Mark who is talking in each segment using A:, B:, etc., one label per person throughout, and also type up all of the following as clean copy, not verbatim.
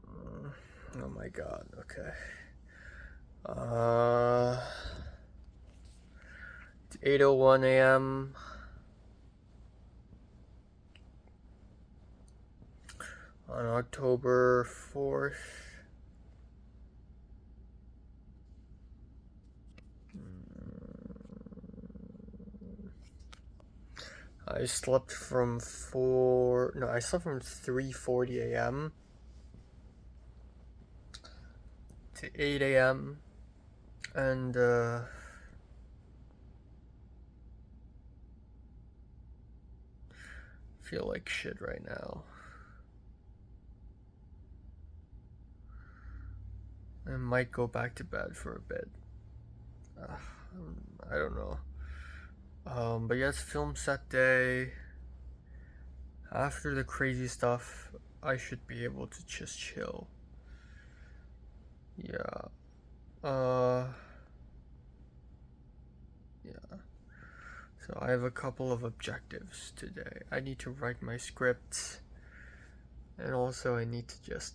A: Oh my god, okay. It's 8:01 a.m. on October 4th. I slept from 3:40 a.m. to 8 a.m. and feel like shit right now. I might go back to bed for a bit. I don't know. But yeah, it's film set day. After the crazy stuff, I should be able to just chill. Yeah. Yeah. So I have a couple of objectives today. I need to write my scripts, and also I need to just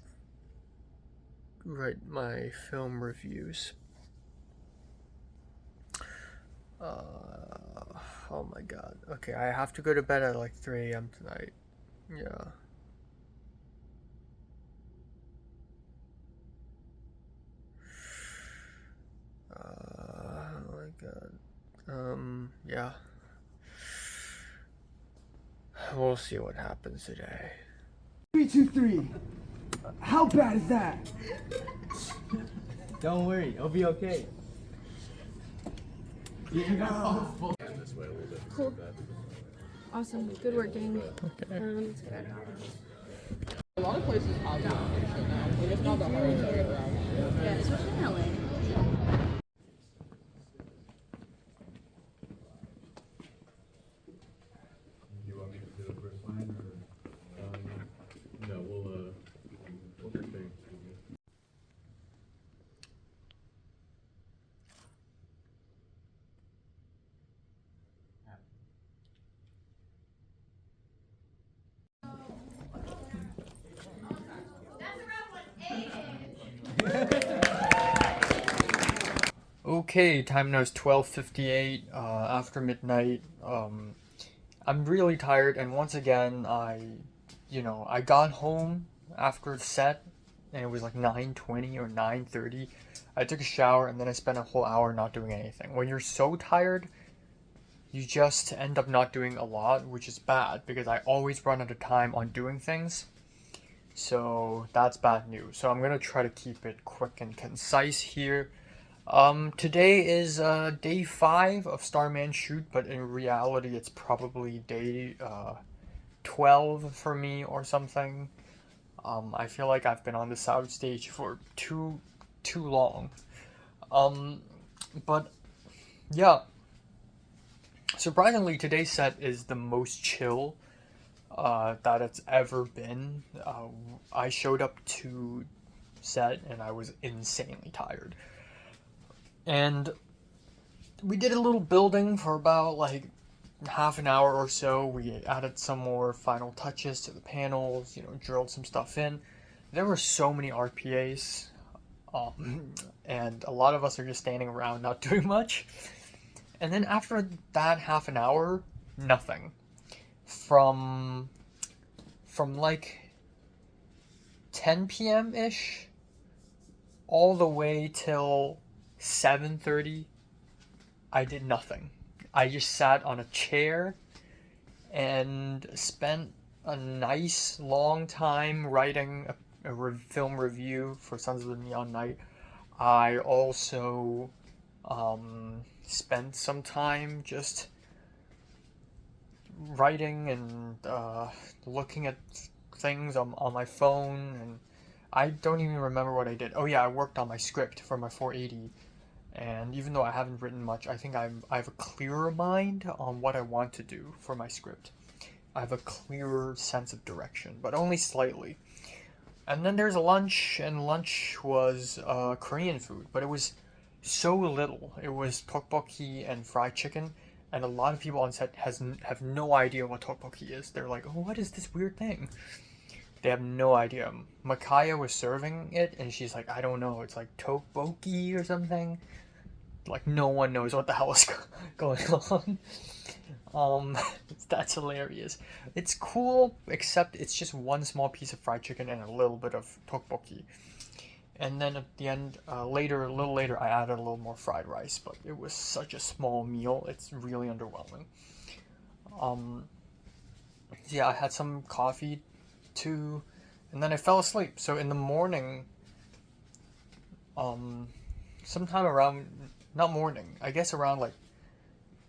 A: write my film reviews. Oh my god. Okay, I have to go to bed at like 3 a.m. tonight. Yeah. Oh my god. Yeah. We'll see what happens today.
B: 323. How bad is that?
C: Don't worry, it'll be okay.
D: Cool. Awesome. Good work, gang.
A: Okay.
D: It's good.
E: A lot of places have that function now. Like it's not that hard to get around.
D: Yeah, especially in LA.
F: Do you want me to do the first line or? No, we'll take.
A: Okay, time now is 12:58 after midnight. I'm really tired, and once again, I got home after the set, and it was like 9:20 or 9:30. I took a shower, and then I spent a whole hour not doing anything. When you're so tired, you just end up not doing a lot, which is bad, because I always run out of time on doing things. So that's bad news. So I'm gonna try to keep it quick and concise here. Today is day 5 of Starman shoot, but in reality it's probably day 12 for me or something. I feel like I've been on the soundstage for too long. But yeah, surprisingly today's set is the most chill that it's ever been. I showed up to set and I was insanely tired. And we did a little building for about like half an hour or so. We added some more final touches to the panels, drilled some stuff in. There were so many RPAs, and a lot of us are just standing around not doing much. And then after that half an hour, nothing. From like 10 p.m.-ish all the way till 7:30, I did nothing. I just sat on a chair and spent a nice long time writing a film review for Sons of the Neon Night. I also spent some time just writing and looking at things on my phone, and I don't even remember what I did. Oh yeah, I worked on my script for my 480, and even though I haven't written much, I think I have a clearer mind on what I want to do for my script. I have a clearer sense of direction, but only slightly. And then there's a lunch, and lunch was Korean food, but it was so little. It was tteokbokki and fried chicken, and a lot of people on set have no idea what tteokbokki is. They're like, oh, what is this weird thing? They have no idea. Micaiah was serving it, and she's like, I don't know, it's like tteokbokki or something. Like, no one knows what the hell is going on. That's hilarious. It's cool, except it's just one small piece of fried chicken and a little bit of tteokbokki. And then at the end, a little later, I added a little more fried rice, but it was such a small meal, it's really underwhelming. So yeah, I had some coffee too, and then I fell asleep. So in the morning, sometime around, not morning, I guess around like,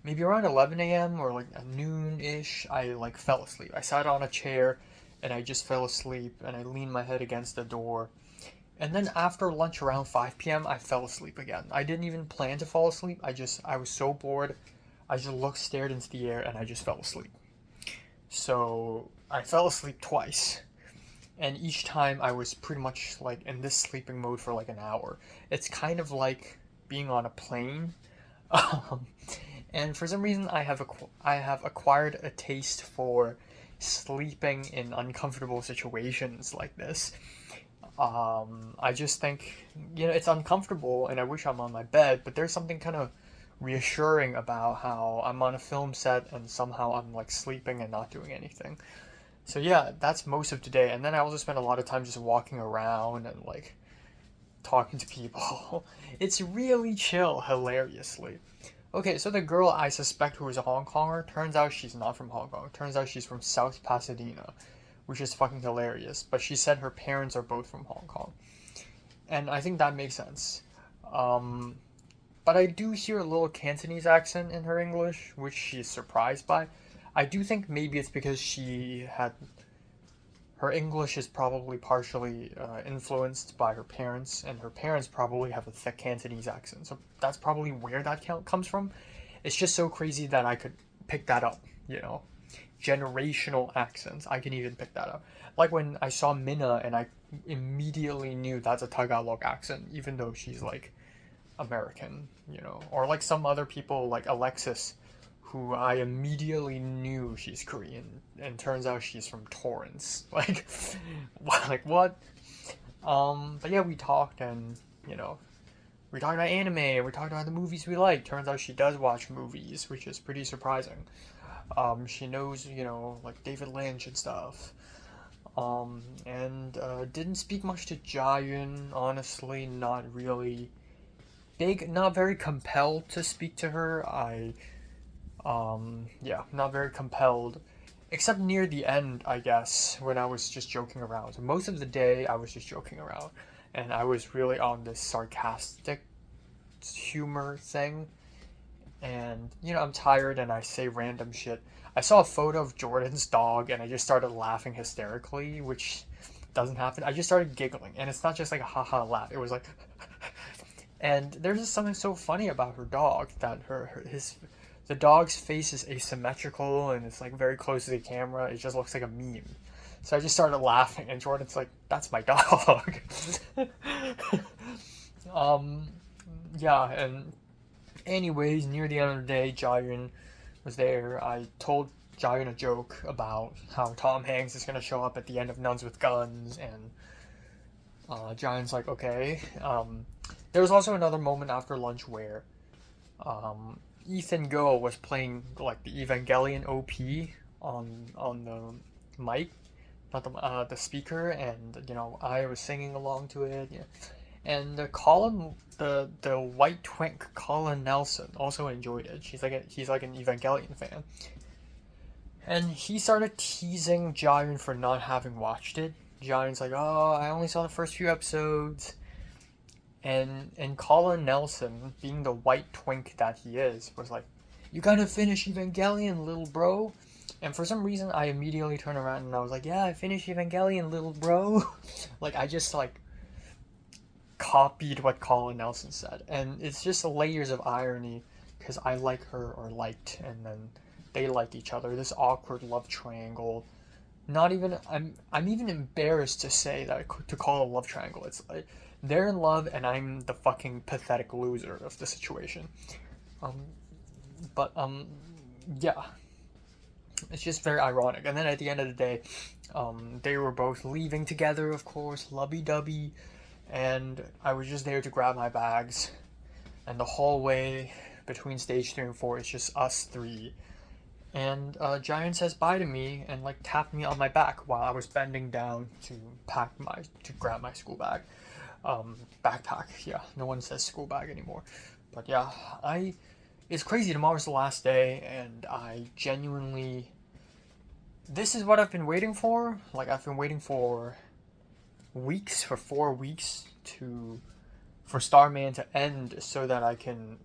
A: maybe around 11 a.m. or like noon-ish, I like fell asleep. I sat on a chair, and I just fell asleep, and I leaned my head against the door. And then after lunch around 5 p.m., I fell asleep again. I didn't even plan to fall asleep. I was so bored. I just stared into the air, and I just fell asleep. So I fell asleep twice. And each time I was pretty much like in this sleeping mode for like an hour. It's kind of like being on a plane. And for some reason, I have acquired a taste for sleeping in uncomfortable situations like this. I just think, it's uncomfortable and I wish I'm on my bed, but there's something kind of reassuring about how I'm on a film set and somehow I'm like sleeping and not doing anything. So yeah, that's most of today. And then I also spent a lot of time just walking around and like talking to people. It's really chill, hilariously. Okay, so the girl I suspect who is a Hong Konger, turns out she's not from Hong Kong. Turns out she's from South Pasadena, which is fucking hilarious. But she said her parents are both from Hong Kong. And I think that makes sense. But I do hear a little Cantonese accent in her English, which she's surprised by. I do think maybe it's because her English is probably partially influenced by her parents, and her parents probably have a thick Cantonese accent. So that's probably where that comes from. It's just so crazy that I could pick that up, Generational accents, I can even pick that up. Like when I saw Minna and I immediately knew that's a Tagalog accent, even though she's like American, Or like some other people like Alexis, who I immediately knew she's Korean, and turns out she's from Torrance. Like what? But yeah, we talked, and we talked about anime, we talked about the movies we like. Turns out she does watch movies, which is pretty surprising. She knows, like David Lynch and stuff. And didn't speak much to Jayun, honestly, not really not very compelled to speak to her. Not very compelled. Except near the end, I guess, when I was just joking around. So most of the day, I was just joking around. And I was really on this sarcastic humor thing. And, I'm tired and I say random shit. I saw a photo of Jordan's dog and I just started laughing hysterically, which doesn't happen. I just started giggling. And it's not just like a haha laugh. It was like... And there's just something so funny about her dog that the dog's face is asymmetrical and it's like very close to the camera. It just looks like a meme. So I just started laughing, and Jordan's like, "That's my dog." Yeah, and anyways, near the end of the day, Jayun was there. I told Jayun a joke about how Tom Hanks is gonna show up at the end of Nuns with Guns, and Jayun's like, "Okay." There was also another moment after lunch where Ethan Go was playing like the Evangelion OP on the mic, not the speaker, and I was singing along to it. Yeah. And the white twink Colin Nelson also enjoyed it. He's like an Evangelion fan, and he started teasing Jayun for not having watched it. Jayun's like, "Oh, I only saw the first few episodes." And Colin Nelson, being the white twink that he is, was like, "You gotta finish Evangelion, little bro." And for some reason, I immediately turned around and I was like, "Yeah, I finished Evangelion, little bro." Like, I just, copied what Colin Nelson said. And it's just layers of irony, because I like her or liked, and then they like each other. This awkward love triangle. I'm even embarrassed to say that, to call it a love triangle. It's like, they're in love and I'm the fucking pathetic loser of the situation. Yeah. it's just very ironic. And then at the end of the day, they were both leaving together, of course, lovey-dovey, and I was just there to grab my bags. And the hallway between stage 3 and 4 is just us three. And Giant says bye to me and like tapped me on my back while I was bending down to grab my school bag, backpack. Yeah, no one says school bag anymore. But yeah, it's crazy. Tomorrow's the last day, and I genuinely, this is what I've been waiting for. Like, I've been waiting for weeks, for 4 weeks for Starman to end so that I can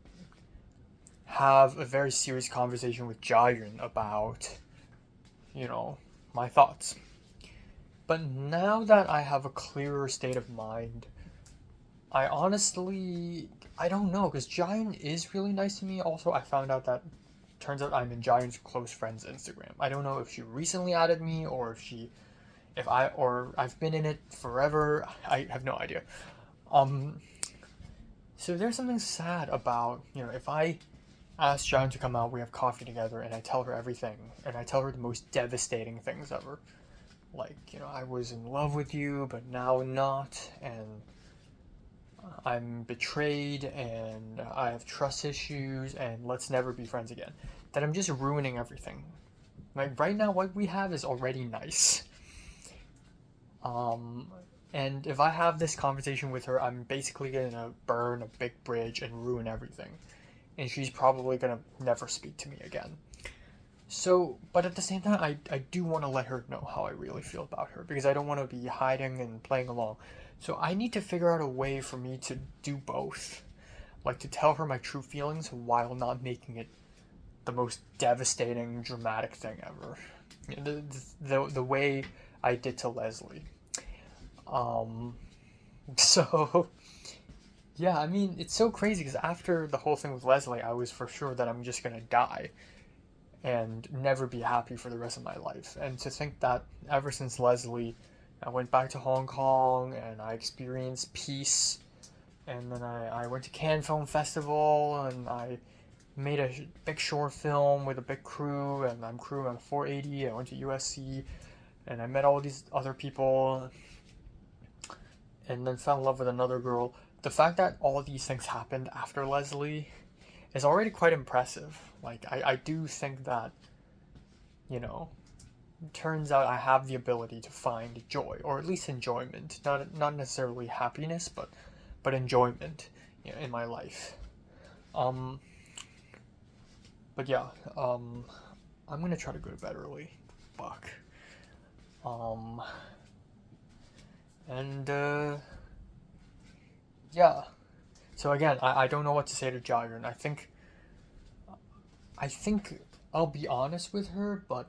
A: have a very serious conversation with Jiren about, my thoughts. But now that I have a clearer state of mind, I don't know, because Jiren is really nice to me. Also, I found out that turns out I'm in Jiren's close friends Instagram. I don't know if she recently added me or if I've been in it forever. I have no idea. So there's something sad about, if I ask Jiren to come out, we have coffee together, and I tell her everything, and I tell her the most devastating things ever. Like, I was in love with you, but now not, and I'm betrayed, and I have trust issues, and let's never be friends again. That I'm just ruining everything. Like, right now, what we have is already nice. And if I have this conversation with her, I'm basically gonna burn a big bridge and ruin everything. And she's probably gonna never speak to me again. So, but at the same time, I do want to let her know how I really feel about her, because I don't want to be hiding and playing along. So I need to figure out a way for me to do both. Like, to tell her my true feelings while not making it the most devastating, dramatic thing ever. The way I did to Leslie. So, yeah, I mean, it's so crazy, because after the whole thing with Leslie, I was for sure that I'm just gonna die and never be happy for the rest of my life. And to think that ever since Leslie, I went back to Hong Kong and I experienced peace, and then I went to Cannes Film Festival and I made a big short film with a big crew, and I'm crewing on 480. I went to USC and I met all these other people and then fell in love with another girl. The fact that all these things happened after Leslie is already quite impressive. Like, I do think that, it turns out I have the ability to find joy, or at least enjoyment. Not necessarily happiness, but enjoyment, in my life. But yeah, I'm gonna try to go to bed early. Fuck. And, yeah. So again, I don't know what to say to Jiren. I think I'll be honest with her, but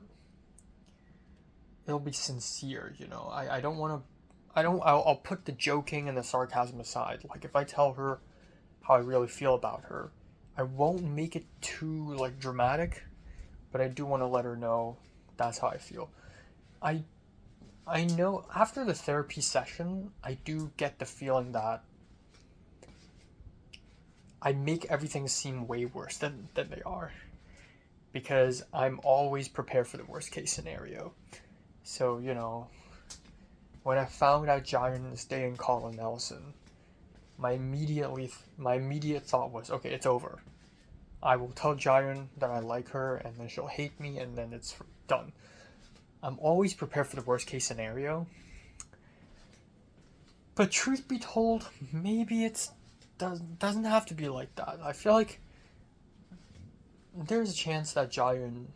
A: it'll be sincere, I don't want to, I'll put the joking and the sarcasm aside. Like, if I tell her how I really feel about her, I won't make it too, like, dramatic, but I do want to let her know that's how I feel. I know after the therapy session, I do get the feeling that I make everything seem way worse than they are, because I'm always prepared for the worst case scenario. So, when I found out Jiren is dating Colin Nelson, my immediate thought was, okay, it's over. I will tell Jiren that I like her, and then she'll hate me, and then it's done. I'm always prepared for the worst case scenario. But truth be told, maybe doesn't have to be like that. I feel like there's a chance that Jiren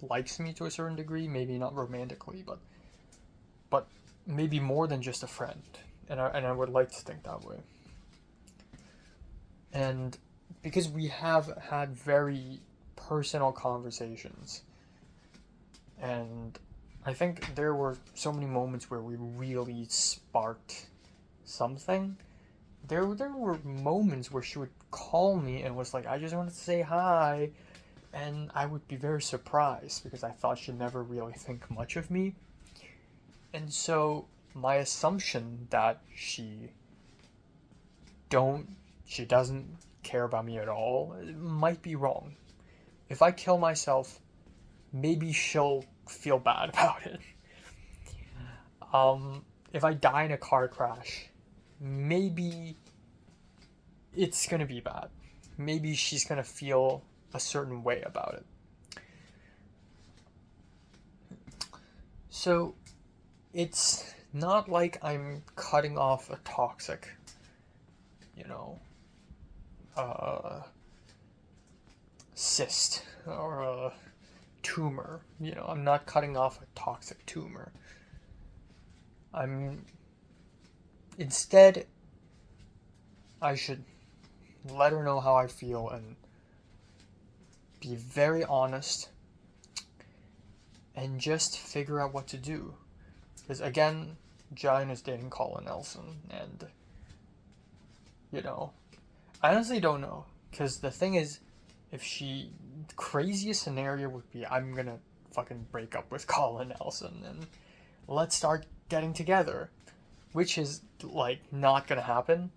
A: likes me to a certain degree, maybe not romantically, but maybe more than just a friend, and I would like to think that way. And because we have had very personal conversations, and I think there were so many moments where we really sparked something. There were moments where she would call me and was like, I just wanted to say hi, and I would be very surprised because I thought she'd never really think much of me. And so my assumption that she doesn't care about me at all might be wrong. If I kill myself, maybe she'll feel bad about it. If I die in a car crash, maybe it's gonna be bad. Maybe she's gonna feel a certain way about it. So it's not like I'm cutting off a toxic, you know, cyst or a tumor. You know, I'm not cutting off a toxic tumor. Instead, I should let her know how I feel and be very honest and just figure out what to do. Because again, Giant is dating Colin Nelson, and you know, I honestly don't know. Because the thing is, the craziest scenario would be I'm gonna fucking break up with Colin Nelson and let's start getting together, which is like not gonna happen.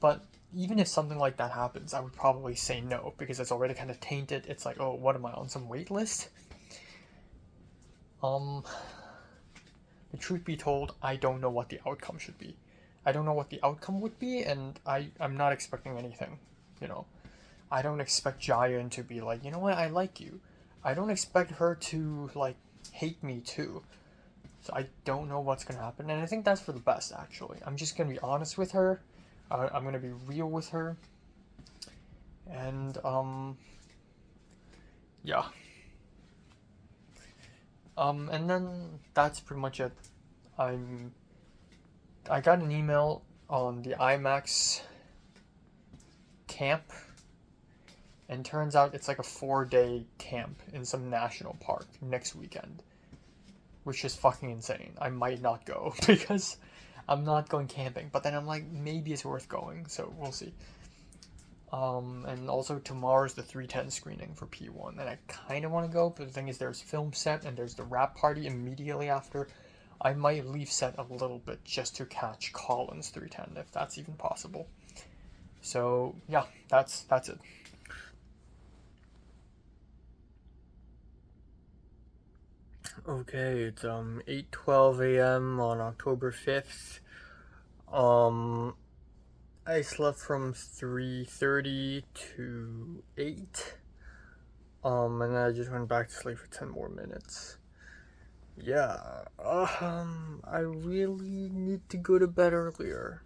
A: But even if something like that happens, I would probably say no because it's already kind of tainted. It's like, oh, what am I on some wait list? The truth be told, I don't know what the outcome should be. I don't know what the outcome would be, and I'm not expecting anything, you know. I don't expect Jayan to be like, you know what, I like you. I don't expect her to, like, hate me too. So I don't know what's gonna happen, and I think that's for the best, actually. I'm just gonna be honest with her. I'm gonna be real with her. And, yeah. And then that's pretty much it. I got an email on the IMAX camp, and turns out it's like a 4-day camp in some national park next weekend, which is fucking insane. I might not go because I'm not going camping, but then I'm like, maybe it's worth going, so we'll see. And also tomorrow's the 3:10 screening for P1, and I kind of want to go, but the thing is there's film set and there's the rap party immediately after. I might leave set a little bit just to catch Colin's 3:10 if that's even possible. So yeah, that's it. Okay, it's 8:12 a.m. on October 5th. I slept from 3:30 to 8. And then I just went back to sleep for 10 more minutes. Yeah, I really need to go to bed earlier.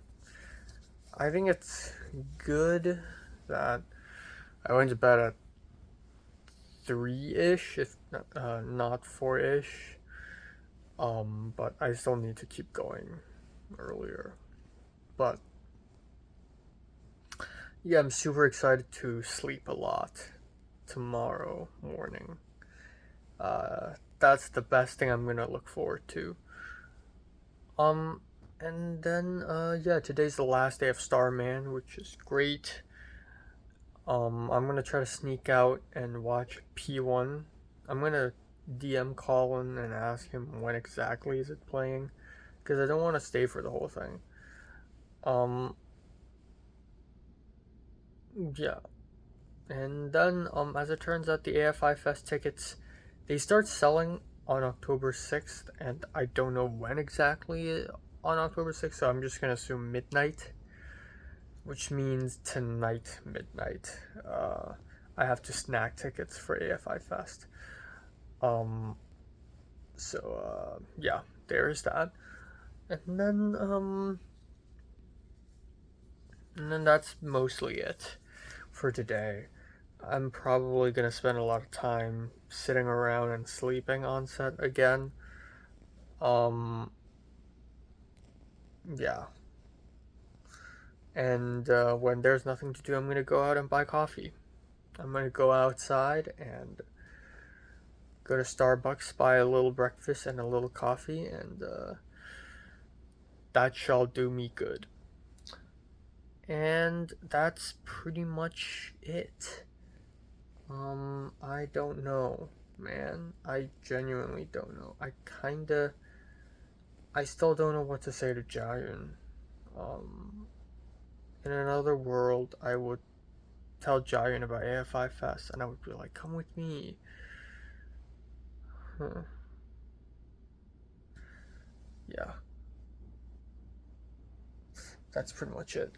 A: I think it's good that I went to bed at 3-ish, if not 4-ish. But I still need to keep going earlier. But yeah, I'm super excited to sleep a lot tomorrow morning. That's the best thing I'm gonna look forward to. And then yeah, today's the last day of Starman, which is great. I'm gonna try to sneak out and watch P1. I'm gonna DM Colin and ask him when exactly is it playing, because I don't want to stay for the whole thing. Yeah. And then, as it turns out, the AFI Fest tickets, they start selling on October 6th, and I don't know when exactly on October 6th, so I'm just gonna assume midnight, which means tonight, midnight. I have to snag tickets for AFI Fest. So, yeah, there's that. And then that's mostly it for today. I'm probably gonna spend a lot of time sitting around and sleeping on set again. Yeah. And when there's nothing to do, I'm gonna go out and buy coffee. I'm gonna go outside and go to Starbucks, buy a little breakfast and a little coffee, and that shall do me good. And that's pretty much it. I don't know, man. I genuinely don't know. I still don't know what to say to Jayan. In another world, I would tell Jayan about AFI Fest, and I would be like, come with me. Yeah. That's pretty much it.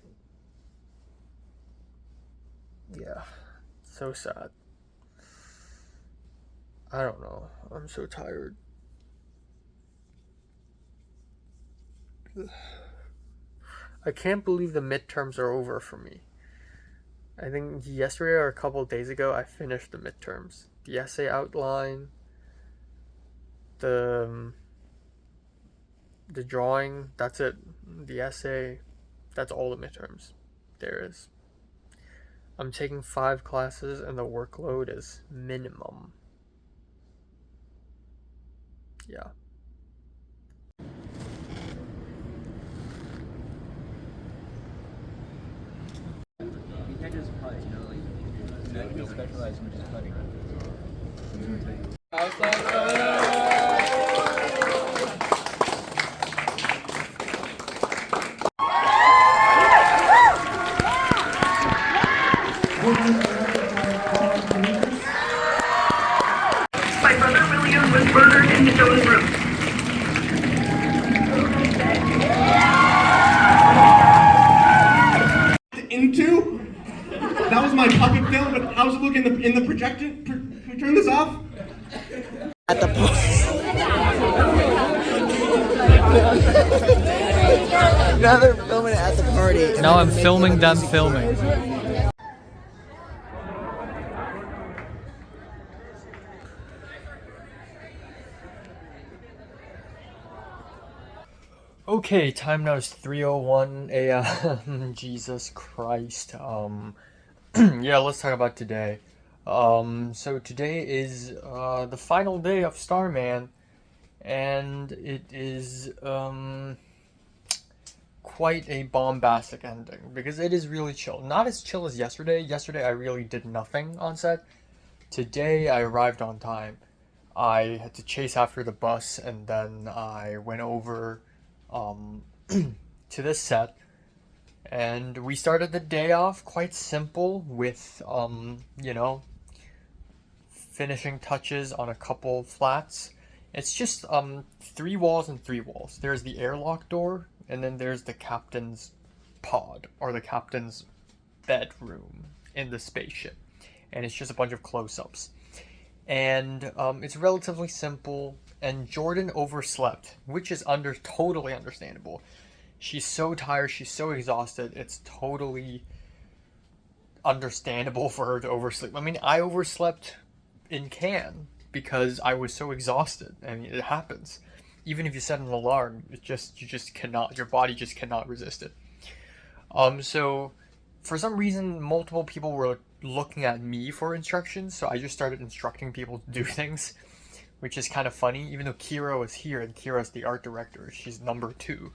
A: Yeah. So sad. I don't know. I'm so tired. I can't believe the midterms are over for me. I think yesterday or a couple of days ago I finished the midterms. The essay outline, the drawing, that's it. The essay, that's all the midterms there is. I'm taking 5 classes and the workload is minimum. Yeah.
C: You can't just cut, you know, like, you specialize in just cutting.
G: My brother William was murdered in his own room.
B: Into? That was my puppet film, but how's it look in the projector? Can we turn this off?
H: At the now they're filming it at the party.
A: Now I'm filming them filming. Okay, time now is 3:01 a.m. Jesus Christ. Yeah, let's talk about today. So today is the final day of Starman, and it is quite a bombastic ending because it is really chill. Not as chill as yesterday. Yesterday I really did nothing on set. Today I arrived on time. I had to chase after the bus, and then I went over to this set, and we started the day off quite simple with you know, finishing touches on a couple flats. It's just 3 walls and 3 walls. There's the airlock door, and then there's the captain's pod, or the captain's bedroom in the spaceship, and it's just a bunch of close-ups. And it's relatively simple, and Jordan overslept, which is totally understandable. She's so tired, she's so exhausted, it's totally understandable for her to oversleep. I mean, I overslept in Cannes because I was so exhausted. I mean, it happens. Even if you set an alarm, you just cannot, your body just cannot resist it. So for some reason, multiple people were looking at me for instructions, so I just started instructing people to do things, which is kind of funny, even though Kira was here, and Kira's the art director. She's number 2.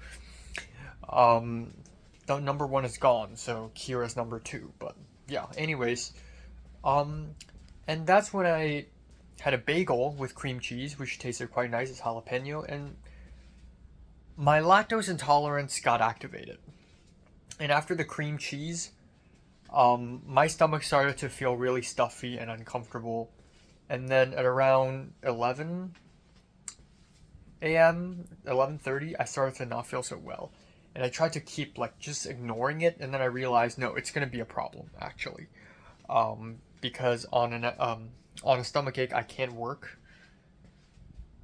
A: The number 1 is gone, so Kira's number 2, but yeah, anyways. And that's when I had a bagel with cream cheese, which tasted quite nice. It's jalapeno, and my lactose intolerance got activated. And after the cream cheese, my stomach started to feel really stuffy and uncomfortable. And then at around 11 a.m., 11:30, I started to not feel so well. And I tried to keep, like, just ignoring it, and then I realized, no, it's going to be a problem, actually. Because on a stomachache, I can't work,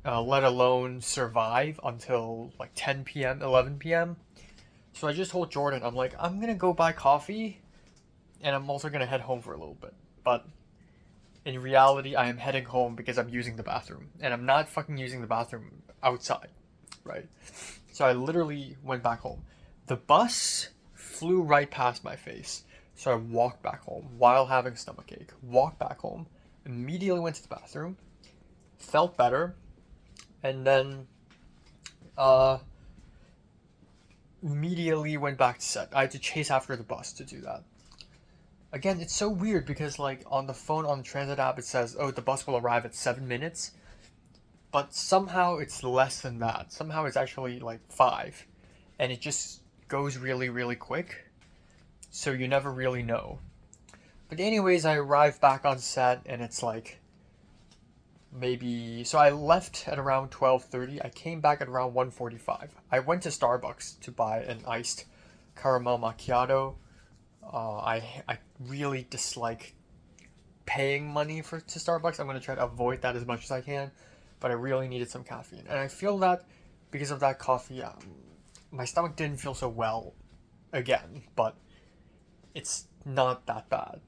A: let alone survive until, like, 10 p.m., 11 p.m. So I just told Jordan, I'm like, I'm going to go buy coffee, and I'm also going to head home for a little bit. But in reality, I am heading home because I'm using the bathroom. And I'm not fucking using the bathroom outside, right? So I literally went back home. The bus flew right past my face. So I walked back home while having a stomachache. Walked back home. Immediately went to the bathroom. Felt better. And then immediately went back to set. I had to chase after the bus to do that. Again, it's so weird because, like, on the phone, on the transit app, it says, oh, the bus will arrive at 7 minutes. But somehow it's less than that. Somehow it's actually, like, 5. And it just goes really, really quick. So you never really know. But anyways, I arrived back on set, and it's, like, maybe, so I left at around 12:30. I came back at around 1:45. I went to Starbucks to buy an iced caramel macchiato. I really dislike paying money to Starbucks. I'm gonna try to avoid that as much as I can, but I really needed some caffeine, and I feel that because of that coffee, my stomach didn't feel so well again, but it's not that bad.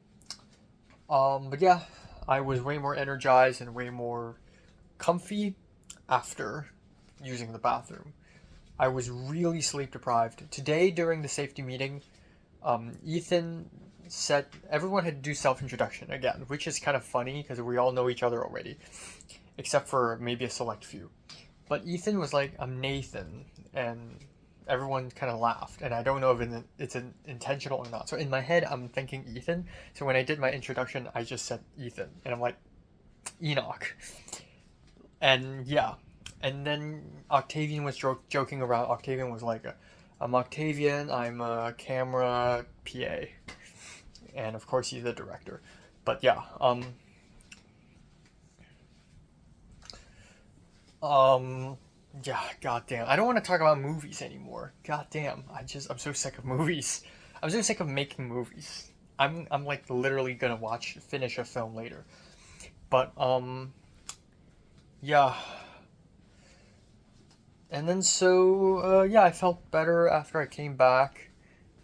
A: But yeah, I was way more energized and way more comfy after using the bathroom. I was really sleep deprived. Today during the safety meeting, Ethan said everyone had to do self-introduction again, which is kind of funny because we all know each other already, except for maybe a select few. But Ethan was like, "I'm Nathan," and everyone kind of laughed, and I don't know if it's intentional or not. So in my head, I'm thinking Ethan. So when I did my introduction, I just said Ethan, and I'm like, Enoch. And yeah, and then Octavian was joking around. Octavian was like, "I'm Octavian. I'm a camera PA," and of course he's the director. But yeah, yeah, goddamn. I don't want to talk about movies anymore. Goddamn. I'm so sick of movies. I'm so sick of making movies. I'm like literally gonna finish a film later. But yeah. And then yeah, I felt better after I came back,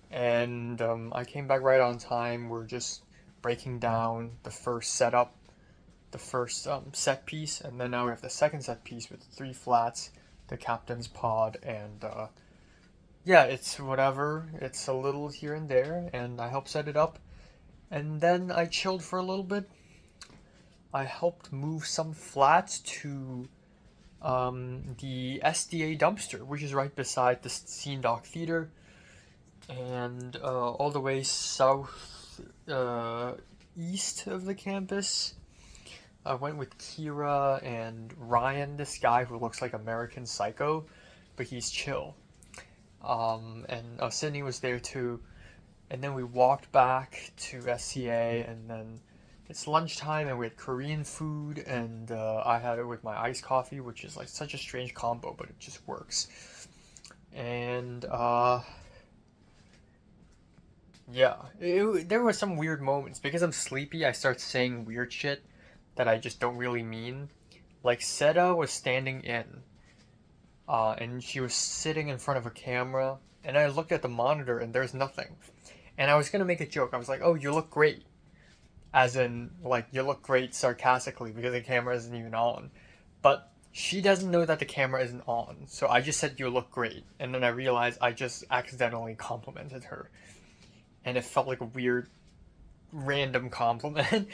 A: and I came back right on time. We're just breaking down the first setup, the first set piece, and then now we have the second set piece with 3 flats, the captain's pod, and yeah, it's whatever. It's a little here and there, and I helped set it up, and then I chilled for a little bit. I helped move some flats to the SDA dumpster, which is right beside the Scene Dock Theater, and all the way south east of the campus. I went with Kira and Ryan, this guy who looks like American Psycho, but he's chill. And Sydney was there too. And then we walked back to SCA, and then it's lunchtime, and we had Korean food, and I had it with my iced coffee, which is like such a strange combo, but it just works. And yeah, there were some weird moments. Because I'm sleepy, I start saying weird shit that I just don't really mean. Like, Seda was standing in, and she was sitting in front of a camera, and I looked at the monitor, and there's nothing. And I was gonna make a joke. I was like, "Oh, you look great." As in, like, you look great sarcastically because the camera isn't even on. But she doesn't know that the camera isn't on, so I just said, "You look great." And then I realized I just accidentally complimented her. And it felt like a weird, random compliment.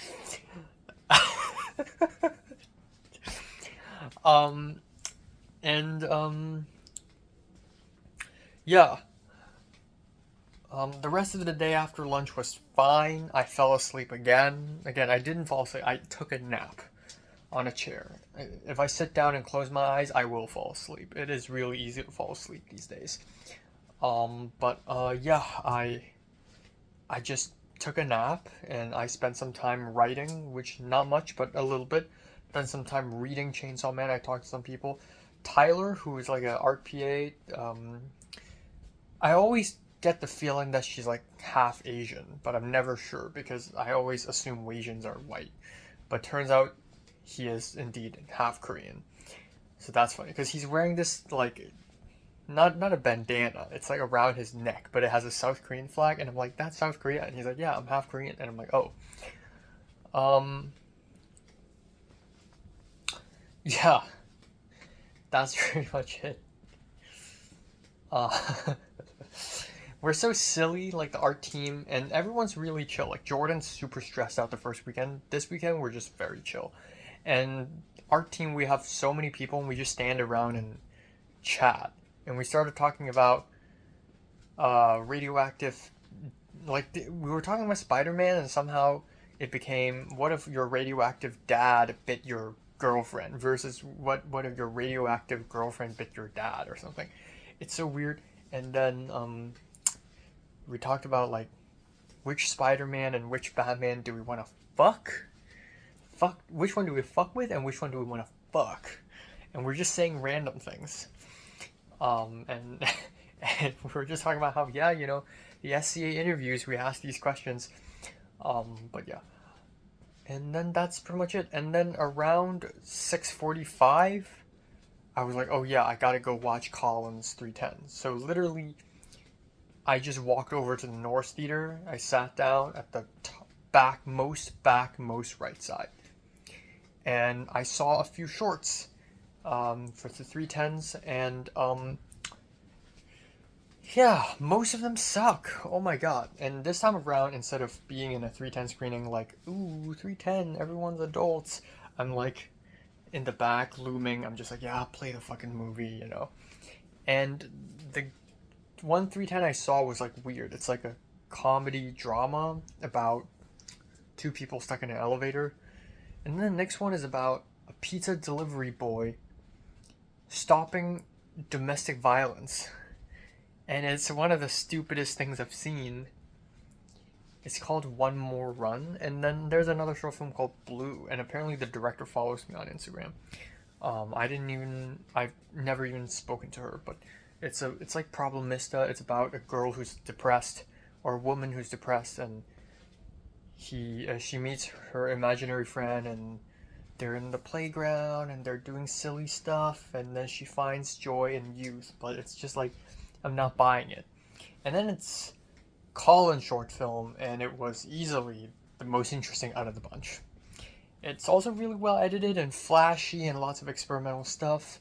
A: Yeah. The rest of the day after lunch was fine. I fell asleep again. Again, I didn't fall asleep. I took a nap on a chair. If I sit down and close my eyes, I will fall asleep. It is really easy to fall asleep these days. Yeah, I just took a nap, and I spent some time writing, which not much, but a little bit. Then some time reading Chainsaw Man. I talked to some people. Tyler, who is like an art PA, I always get the feeling that she's like half Asian, but I'm never sure because I always assume Asians are white. But turns out he is indeed half Korean. So that's funny because he's wearing this like not a bandana. It's like around his neck, but it has a South Korean flag, and I'm like, "That's South Korea," and he's like, "Yeah, I'm half Korean," and I'm like, "Oh." Yeah, that's pretty much it. We're so silly, like the art team, and everyone's really chill. Like Jordan's super stressed out the first weekend. This weekend we're just very chill. And art team, we have so many people, and we just stand around and chat. And we started talking about radioactive. Like we were talking about Spider-Man, and somehow it became, what if your radioactive dad bit your girlfriend versus what if your radioactive girlfriend bit your dad or something. It's so weird. And then we talked about like which Spider-Man and which Batman do we want to fuck fuck? Which one do we fuck with, and which one do we want to fuck? And we're just saying random things. And and we're just talking about how, yeah, you know, the SCA interviews, we ask these questions. But yeah. And then that's pretty much it. And then around 6:45, I was like, oh yeah, I gotta go watch Collins 310. So literally, I just walked over to the North Theater. I sat down at the backmost right side. And I saw a few shorts for the 310s, and yeah, most of them suck. Oh my god. And this time around, instead of being in a 310 screening like, ooh, 310, everyone's adults, I'm like in the back looming. I'm just like, yeah, play the fucking movie, you know. And the one 310 I saw was like weird. It's like a comedy drama about two people stuck in an elevator. And then the next one is about a pizza delivery boy stopping domestic violence. And it's one of the stupidest things I've seen. It's called One More Run. And then there's another short film called Blue. And apparently the director follows me on Instagram. I've never even spoken to her, but it's like Problemista. It's about a girl who's depressed, or a woman who's depressed, and she meets her imaginary friend, and they're in the playground, and they're doing silly stuff, and then she finds joy in youth. But it's just like, I'm not buying it. And then it's Colin's short film, and it was easily the most interesting out of the bunch. It's also really well edited and flashy and lots of experimental stuff.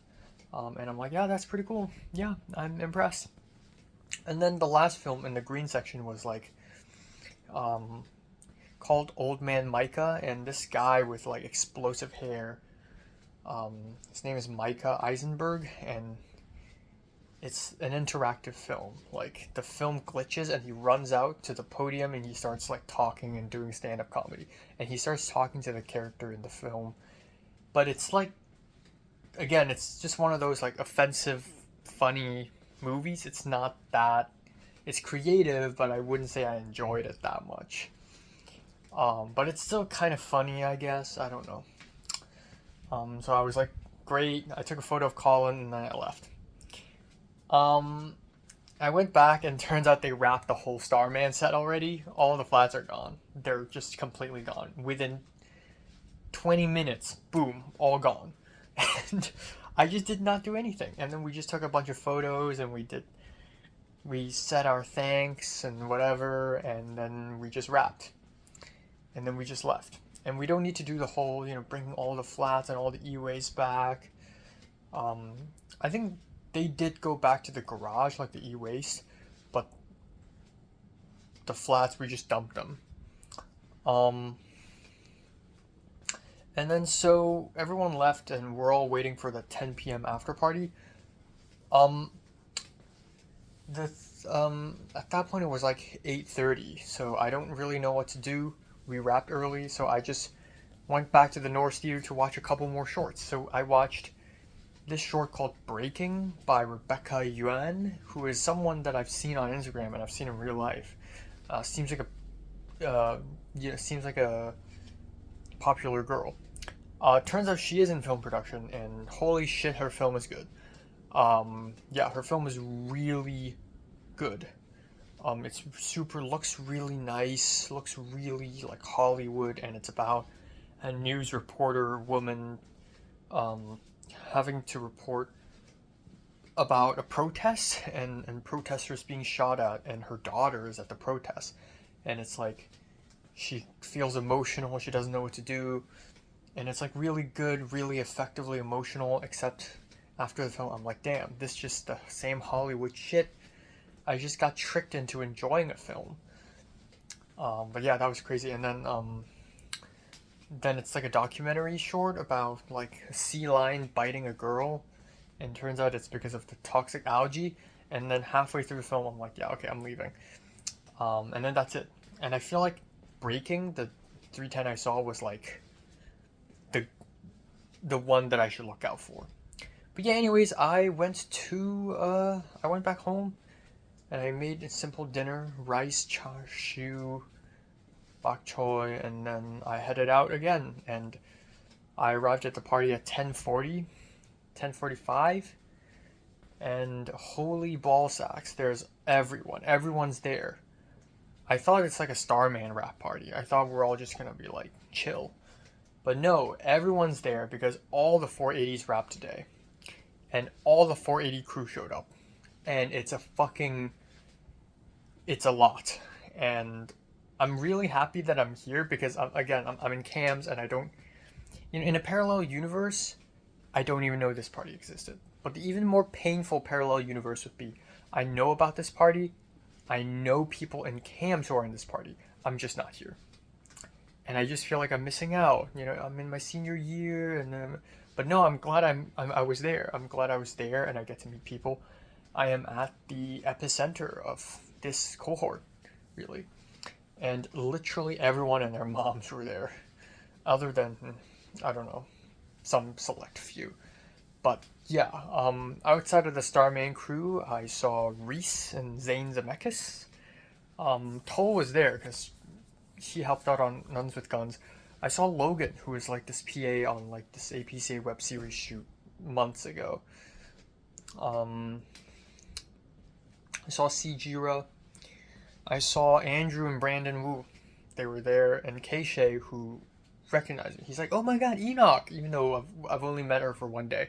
A: And I'm like, yeah, that's pretty cool. Yeah, I'm impressed. And then the last film in the green section was like called Old Man Micah, and this guy with like explosive hair, his name is Micah Eisenberg, and it's an interactive film. Like, the film glitches and he runs out to the podium and he starts like talking and doing stand-up comedy, and he starts talking to the character in the film. But it's like, again, it's just one of those like offensive funny movies. It's not that, it's creative, but I wouldn't say I enjoyed it that much. But it's still kind of funny, I guess. I don't know. So I was like, great. I took a photo of Colin and then I left. I went back and turns out they wrapped the whole Starman set already. All the flats are gone. They're just completely gone. Within 20 minutes, boom, all gone. And I just did not do anything. And then we just took a bunch of photos and we said our thanks and whatever, and then we just wrapped. And then we just left. And we don't need to do the whole, you know, bringing all the flats and all the e-waste back. I think they did go back to the garage, like the e-waste, but the flats, we just dumped them. And then so everyone left and we're all waiting for the 10 p.m. after party. At that point it was like 8:30, so I don't really know what to do. We wrapped early, so I just went back to the North Theater to watch a couple more shorts. So I watched this short called Breaking by Rebecca Yuan, who is someone that I've seen on Instagram and I've seen in real life. Seems like a popular girl. Turns out she is in film production, and holy shit, her film is good. Yeah, her film is really good. It's looks really nice, looks really like Hollywood, and it's about a news reporter woman having to report about a protest and protesters being shot at, and her daughter is at the protest, and it's like she feels emotional, she doesn't know what to do, and it's like really good, really effectively emotional, except after the film I'm like, damn, this is just the same Hollywood shit. I just got tricked into enjoying a film. But yeah, that was crazy. And then it's like a documentary short about like a sea lion biting a girl, and turns out it's because of the toxic algae. And then halfway through the film I'm like, yeah, okay, I'm leaving. And then that's it. And I feel like Breaking, the 310 I saw, was like the one that I should look out for. But yeah, anyways, I went back home and I made a simple dinner: rice, char siu, bok choy, and then I headed out again, and I arrived at the party at 10:40, 10:45, and holy ball sacks, there's everyone's there. I thought it's like a Starman rap party. I thought we're all just gonna be like chill. But no, everyone's there because all the 480s rapped today. And all the 480 crew showed up. And it's a lot. And I'm really happy that I'm here because I'm in cams and I don't, in a parallel universe, I don't even know this party existed. But the even more painful parallel universe would be, I know about this party, I know people in cams who are in this party, I'm just not here. And I just feel like I'm missing out. I'm in my senior year, but no, I'm glad I was there. I'm glad I was there, and I get to meet people. I am at the epicenter of this cohort, really, and literally everyone and their moms were there, other than I don't know, some select few. But yeah, outside of the Starman crew, I saw Reese and Zane Zemeckis. Toll was there because he helped out on Nuns with Guns. I saw Logan, who was like this PA on like this APCA web series shoot months ago. I saw Jira. I saw Andrew and Brandon Wu. They were there, and Keisha, who recognized me. He's like, "Oh my God, Enoch!" Even though I've only met her for one day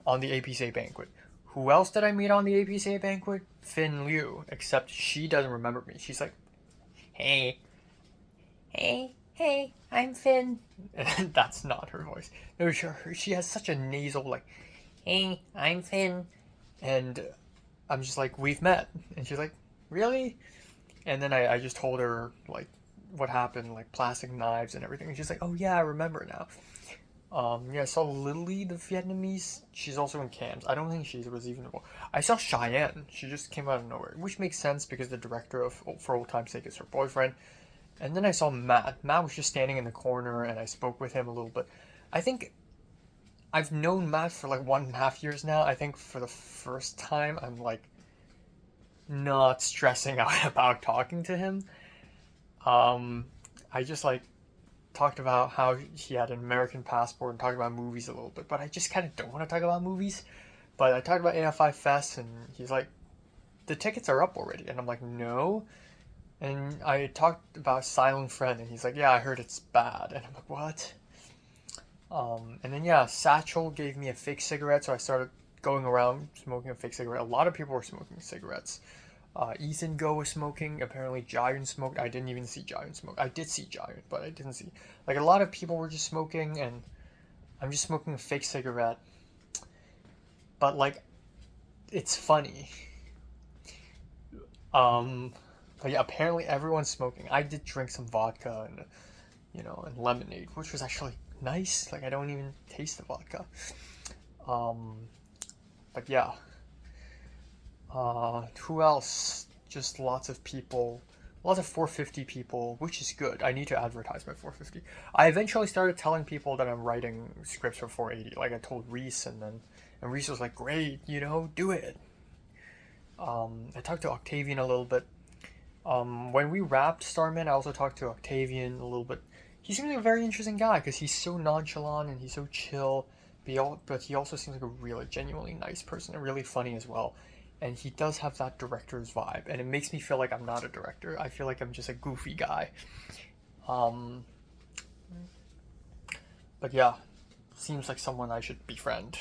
A: on the APCA banquet. Who else did I meet on the APCA banquet? Finn Liu. Except she doesn't remember me. She's like, "Hey, I'm Finn." And that's not her voice. No, she has such a nasal, like, "Hey, I'm Finn." And I'm just like, "We've met." And she's like, "Really?" And then I just told her, like, what happened, like, plastic knives and everything. And she's like, "Oh, yeah, I remember now." Yeah, I saw Lily, the Vietnamese. She's also in cams. I don't think she was even involved. I saw Cheyenne. She just came out of nowhere, which makes sense because the director of For Old Time's Sake is her boyfriend. And then I saw Matt. Matt was just standing in the corner, and I spoke with him a little bit. I think I've known Matt for like 1.5 years now. I think for the first time, I'm like not stressing out about talking to him. I just like talked about how he had an American passport and talked about movies a little bit, but I just kind of don't want to talk about movies. But I talked about AFI Fest, and he's like, "The tickets are up already," and I'm like, "No." And I talked about Silent Friend, and he's like, "Yeah, I heard it's bad." And I'm like, "What?" And then yeah, Satchel gave me a fake cigarette, so I started going around smoking a fake cigarette. A lot of people were smoking cigarettes. Ethan Go was smoking. Apparently Giant smoked. I didn't even see Giant smoke. I did see Giant, but I didn't see... Like, a lot of people were just smoking, and I'm just smoking a fake cigarette. But, like, it's funny. But yeah, apparently everyone's smoking. I did drink some vodka and, and lemonade, which was actually nice. Like, I don't even taste the vodka. But yeah. Who else? Just lots of people. Lots of 450 people, which is good. I need to advertise my 450. I eventually started telling people that I'm writing scripts for 480. Like I told Reese, and Reese was like, "Great, do it." I talked to Octavian a little bit. When we wrapped Starman, I also talked to Octavian a little bit. He seems like a very interesting guy because he's so nonchalant and he's so chill, but he also seems like a really genuinely nice person and really funny as well. And he does have that director's vibe, and it makes me feel like I'm not a director. I feel like I'm just a goofy guy. But yeah, seems like someone I should befriend,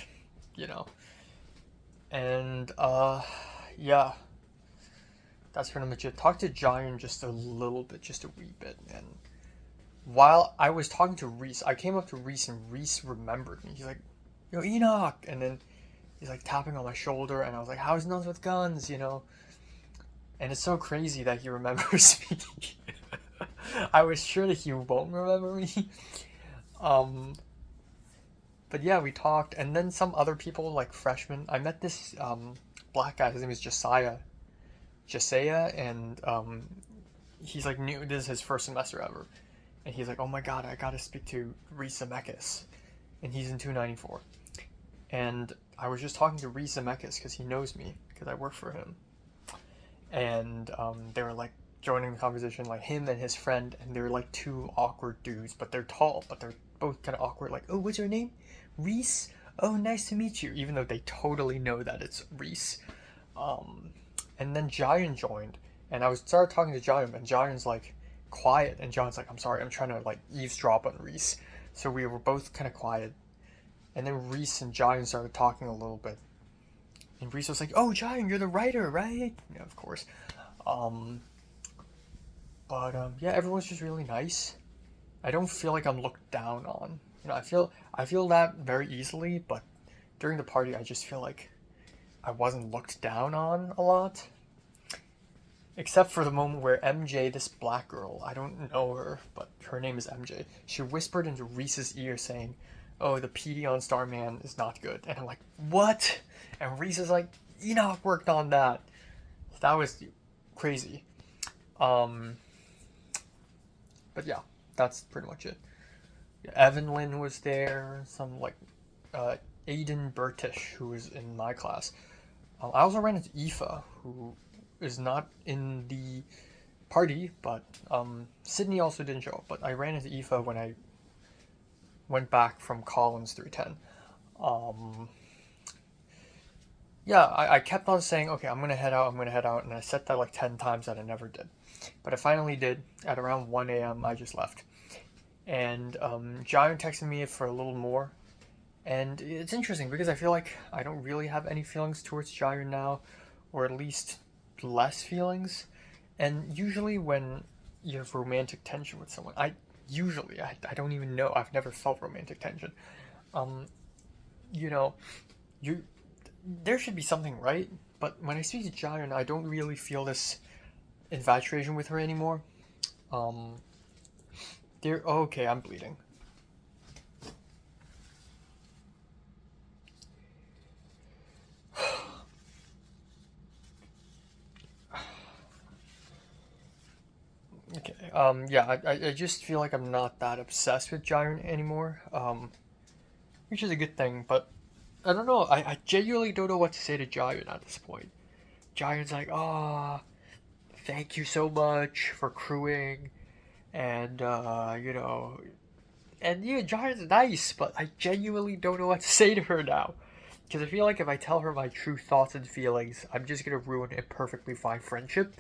A: And yeah, that's pretty much it. Talked to Giant just a little bit, just a wee bit, and while I was talking to Reese, I came up to Reese, and Reese remembered me. He's like, "Yo, Enoch," and then he's like tapping on my shoulder, and I was like, "How's Nuns with Guns?" And it's so crazy that he remembers me. I was sure that he won't remember me. But yeah, we talked, and then some other people, like freshmen. I met this black guy. His name is Josiah, and he's like new. This is his first semester ever, and he's like, "Oh my God, I gotta speak to Reese Zemeckis," and he's in 294. And I was just talking to Reese Zemeckis because he knows me, because I work for him. And they were like, joining the conversation, like him and his friend, and they're like two awkward dudes, but they're tall, but they're both kind of awkward. Like, oh, what's your name? Reese. Oh, nice to meet you. Even though they totally know that it's Reese. And then Giant joined, and I started talking to Giant, and Giant's like quiet, and Giant's like, I'm sorry, I'm trying to like eavesdrop on Reese. So we were both kind of quiet, and then Reese and Giant started talking a little bit, and Reese was like, oh, Giant, you're the writer, right? Yeah, of course. Yeah, everyone's just really nice. I don't feel like I'm looked down on. You know, I feel that very easily, but during the party, I just feel like I wasn't looked down on a lot. Except for the moment where MJ, this black girl, I don't know her, but her name is MJ. She whispered into Reese's ear saying, "Oh, the PD on Starman is not good." And I'm like, "What?" And Reese is like, "Enoch worked on that." That was crazy. But yeah, that's pretty much it. Evan Lynn was there, some like Aiden Burtish, who was in my class. I also ran into Aoife, who is not in the party, but Sydney also didn't show up. But I ran into Aoife when I went back from Collins 310. Yeah, I kept on saying, okay, I'm gonna head out, and I said that like 10 times that I never did. But I finally did. At around 1 a.m., I just left. And Giant texted me for a little more. And it's interesting because I feel like I don't really have any feelings towards Jair now, or at least less feelings. And usually when you have romantic tension with someone, I don't even know. I've never felt romantic tension. You know, there should be something, right? But when I speak to Jair, I don't really feel this infatuation with her anymore. Okay, I'm bleeding. Okay. Yeah, I just feel like I'm not that obsessed with Jiren anymore. Which is a good thing, but I don't know. I genuinely don't know what to say to Jiren at this point. Jiren's like, oh, thank you so much for crewing, and you know, and yeah, Jiren's nice, but I genuinely don't know what to say to her now. Because I feel like if I tell her my true thoughts and feelings, I'm just gonna ruin a perfectly fine friendship.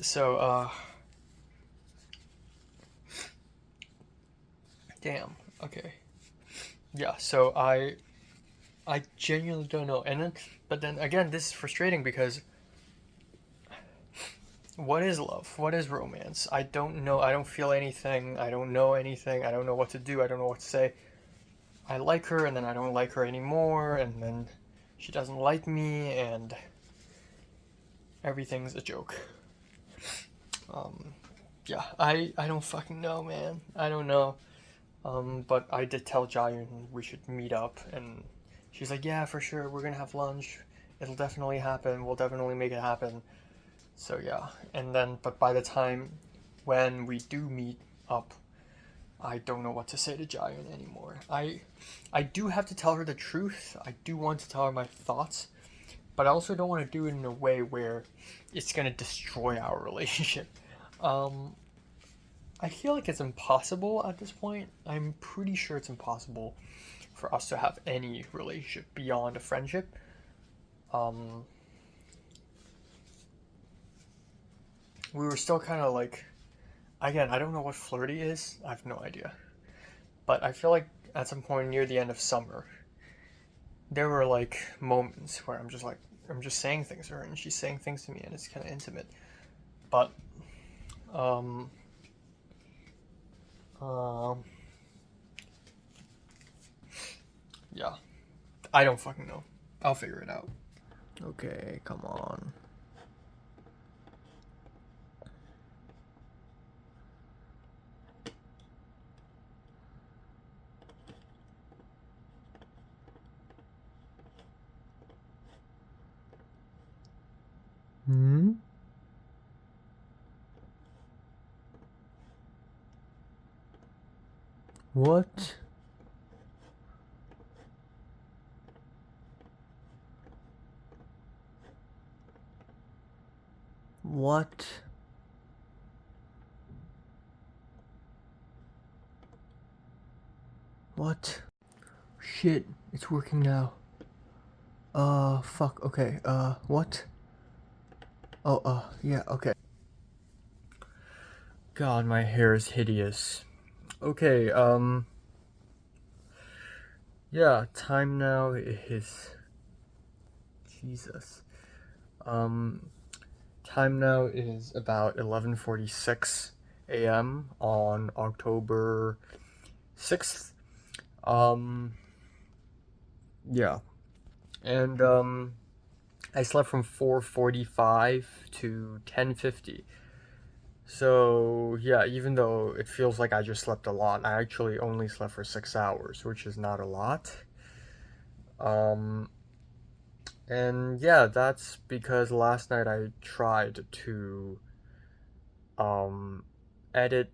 A: So, damn. Okay. Yeah. So I genuinely don't know. But then again, this is frustrating because what is love? What is romance? I don't know. I don't feel anything. I don't know anything. I don't know what to do. I don't know what to say. I like her, and then I don't like her anymore, and then she doesn't like me, and everything's a joke. Yeah, I don't fucking know, man. I don't know. But I did tell Jayan we should meet up, and she's like, yeah, for sure, we're gonna have lunch. It'll definitely happen. We'll definitely make it happen. So yeah, and then, but by the time when we do meet up, I don't know what to say to Jayan anymore. I do have to tell her the truth. I do want to tell her my thoughts, but I also don't want to do it in a way where it's gonna destroy our relationship. I feel like it's impossible at this point. I'm pretty sure it's impossible for us to have any relationship beyond a friendship. We were still kind of like, again, I don't know what flirty is. I have no idea. But I feel like at some point near the end of summer, there were like moments where I'm just saying things to her and she's saying things to me and it's kind of intimate. But, yeah, I don't fucking know. I'll figure it out. Okay, come on. What? What? What? Shit, it's working now. Fuck, okay, what? Oh, yeah, okay. God, my hair is hideous. Okay, yeah, time now is... Jesus. Time now is about 11:46 a.m. on October 6th. Yeah. And, I slept from 4:45 to 10:50. So, yeah, even though it feels like I just slept a lot, I actually only slept for 6 hours, which is not a lot. And yeah, that's because last night I tried to, edit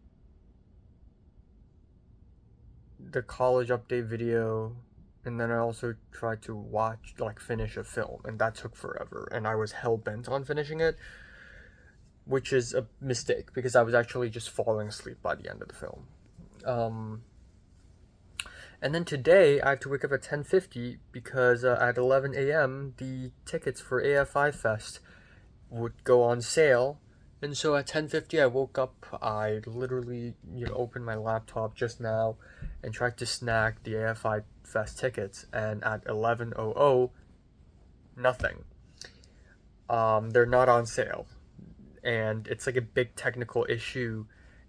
A: the college update video, and then I also tried to finish a film, and that took forever, and I was hell-bent on finishing it, which is a mistake, because I was actually just falling asleep by the end of the film. And then today, I had to wake up at 10:50, because at 11 a.m., the tickets for AFI Fest would go on sale. And so at 10:50 I woke up, I literally, opened my laptop just now and tried to snag the AFI Fest tickets, and at 11:00, nothing. They're not on sale. And it's like a big technical issue,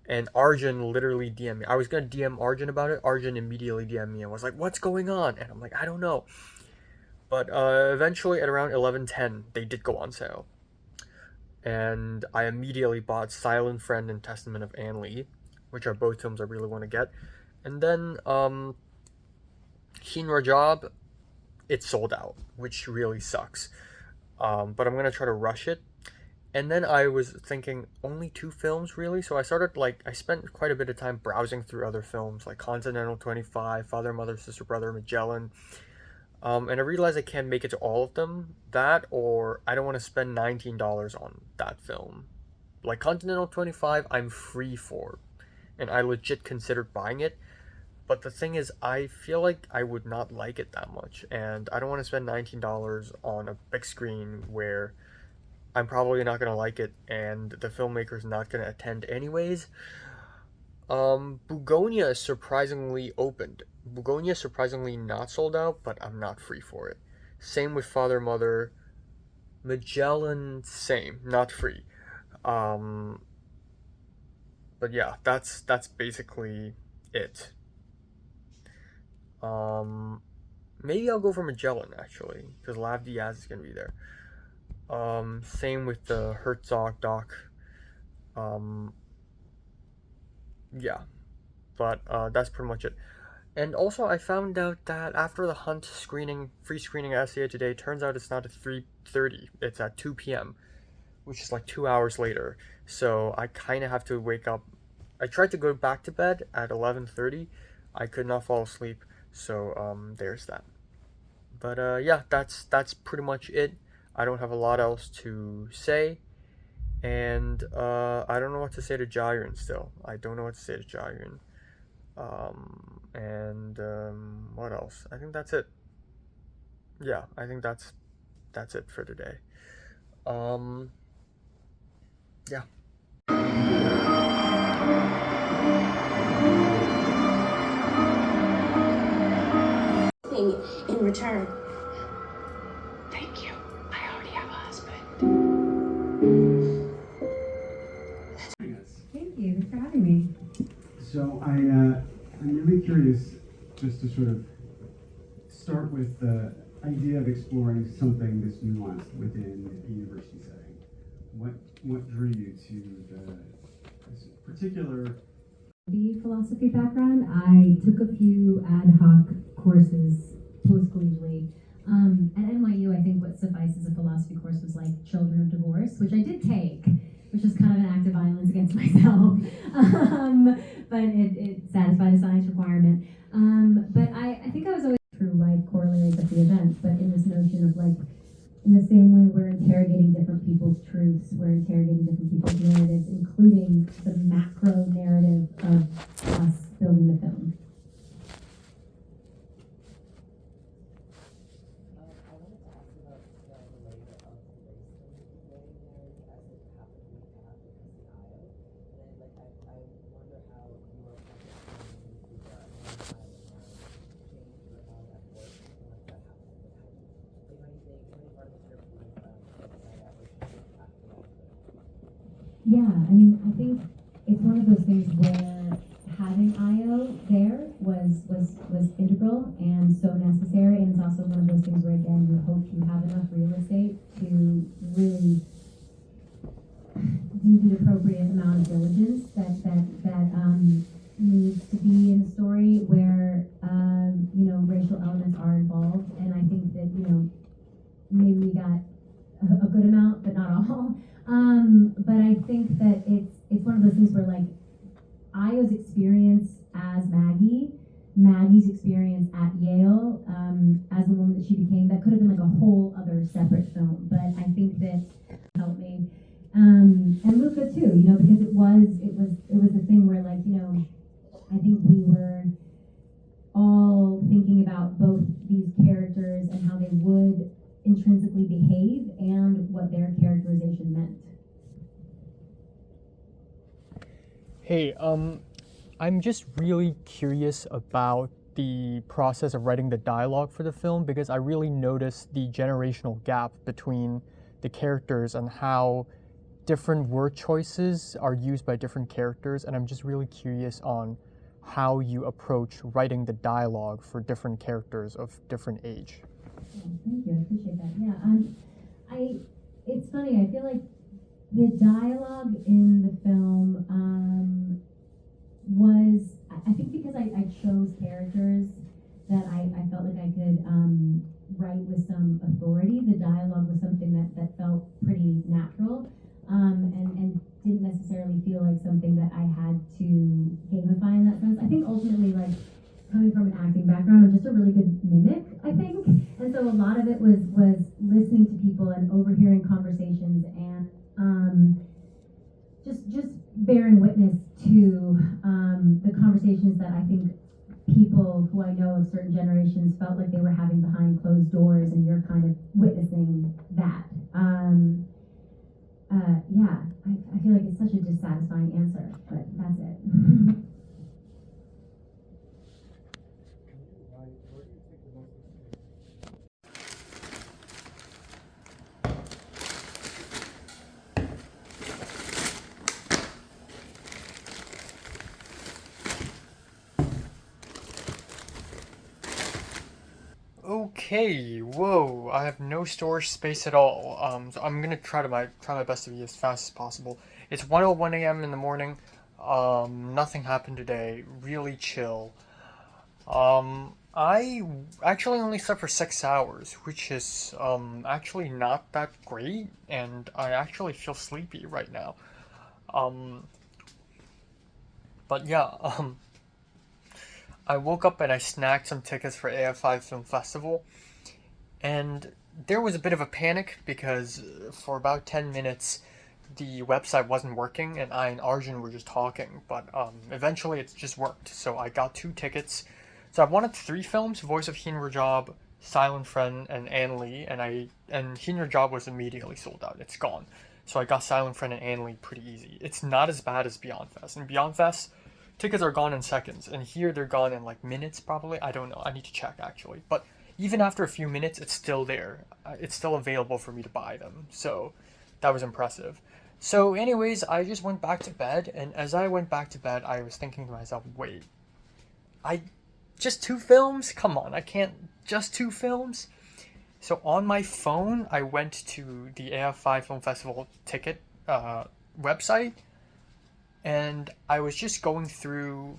A: and Arjun literally DM'd me. I was gonna DM Arjun about it. Arjun immediately DM'd me and was like, "What's going on?" And I'm like, "I don't know." But eventually at around 11:10, they did go on sale. And I immediately bought Silent Friend and Testament of Anne Lee, which are both films I really want to get. And then, Keen Rajab, it's sold out, which really sucks. But I'm gonna try to rush it. And then I was thinking, only 2 films, really? So I started, I spent quite a bit of time browsing through other films, like Continental 25, Father, Mother, Sister, Brother, Magellan. And I realized I can't make it to all of them. That, or I don't want to spend $19 on that film. Like Continental 25, I'm free for. And I legit considered buying it. But the thing is, I feel like I would not like it that much. And I don't want to spend $19 on a big screen where I'm probably not going to like it, and the filmmaker's not going to attend anyways. Bugonia is surprisingly opened. Bugonia is surprisingly not sold out, but I'm not free for it. Same with Father, Mother. Magellan, same, not free. But yeah, that's basically it. Maybe I'll go for Magellan, actually, because Lav Diaz is gonna be there. Same with the Herzog doc. Yeah, but that's pretty much it. And also, I found out that after the Hunt free screening at SCA today, turns out it's not at 3:30, it's at 2 p.m, which is like 2 hours later. So I kind of have to wake up. I tried to go back to bed at 11:30. I could not fall asleep, so there's that. But yeah, that's pretty much it. I don't have a lot else to say. And I don't know what to say to Jairin still. I don't know what to say to Jairin. What else? I think that's it. Yeah, I think that's it for today. Yeah.
I: In return.
G: Thank you. I already have a husband.
I: Thank you for having me.
B: So I'm really curious, just to sort of start with the idea of exploring something this nuanced within a university setting. What drew you to this particular
I: The philosophy background, I took a few ad hoc courses post-collegially. At NYU, I think what suffices a philosophy course was like Children of Divorce, which I did take, which was kind of an act of violence against myself. But it satisfied a science requirement. But I think I was always true life correlated with the events, but in this notion of like in the same way we're interrogating different people's truths, we're interrogating different people's narratives, including the macro narrative of us building the film.
C: I wanted to ask about the layer of race that you're laying there as it happened to be after Casino. And then, I wonder how your perspective into the changed or how that works once that happened. What do you think? Any part of the script was that was after that?
I: Yeah, I mean, I think it's one of those things where having IO there was integral and so necessary, and it's also one of those things where, again, you hope you have enough real estate to really do the appropriate amount of diligence that needs to be in a story where racial elements are involved, and I think that maybe we got a good amount, but not all. But I think that it's one of those things where, like, Io's experience as Maggie's experience at Yale, as the woman that she became, that could have been like a whole other separate film. But I think that helped me, and Luca too, because it was the thing where, like, I think we were all thinking about both these characters and how they would intrinsically behave and what their characterization meant.
A: Hey, I'm just really curious about the process of writing the dialogue for the film, because I really noticed the generational gap between the characters and how different word choices are used by different characters, and I'm just really curious on how you approach writing the dialogue for different characters of different age.
I: Oh, thank you, I appreciate that. Yeah, it's funny, I feel like the dialogue in the film was, I think because I chose characters that I felt like I could write with some authority, the dialogue was something that felt pretty natural, and didn't necessarily feel like something that I had to gamify in that sense. I think ultimately, like, coming from an acting background, I'm just a really good mimic, I think. And so a lot of it was listening to people and overhearing conversations and just bearing witness to the conversations that I think people who I know of certain generations felt like they were having behind closed doors, and you're kind of witnessing that. Yeah, I feel like it's such a dissatisfying answer, but that's it.
A: Okay, whoa, I have no storage space at all. So I'm gonna try my best to be as fast as possible. It's 1:01 a.m. in the morning. Nothing happened today. Really chill. I actually only slept for 6 hours, which is actually not that great, and I actually feel sleepy right now. But yeah, I woke up and I snagged some tickets for AFI Film Festival, and there was a bit of a panic because for about 10 minutes the website wasn't working and I and Arjun were just talking, but eventually it just worked. So I got 2 tickets. So I wanted 3 films: Voice of Hin Rajab, Silent Friend, and Ann Lee, and Hin Rajab was immediately sold out. It's gone. So I got Silent Friend and Ann Lee pretty easy. It's not as bad as Beyond Fest. In Beyond Fest, tickets are gone in seconds, and here they're gone in like minutes probably. I don't know. I need to check actually. But even after a few minutes, it's still there. It's still available for me to buy them. So that was impressive. So anyways, I just went back to bed, and as I went back to bed, I was thinking to myself, wait, just 2 films? Come on, I can't just 2 films? So on my phone, I went to the AFI Film Festival ticket website, and I was just going through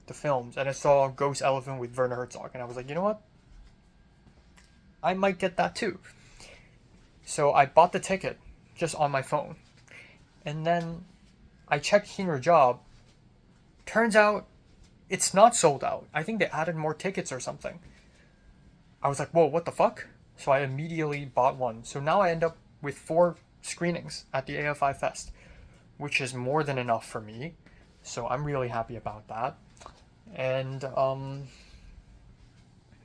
A: the films, and I saw Ghost Elephant with Werner Herzog, and I was like, you know what? I might get that too. So I bought the ticket just on my phone, and then I checked Hin Rajab. Turns out it's not sold out. I think they added more tickets or something. I was like, whoa, what the fuck? So I immediately bought one. So now I end up with 4 screenings at the AFI Fest, which is more than enough for me. So I'm really happy about that. And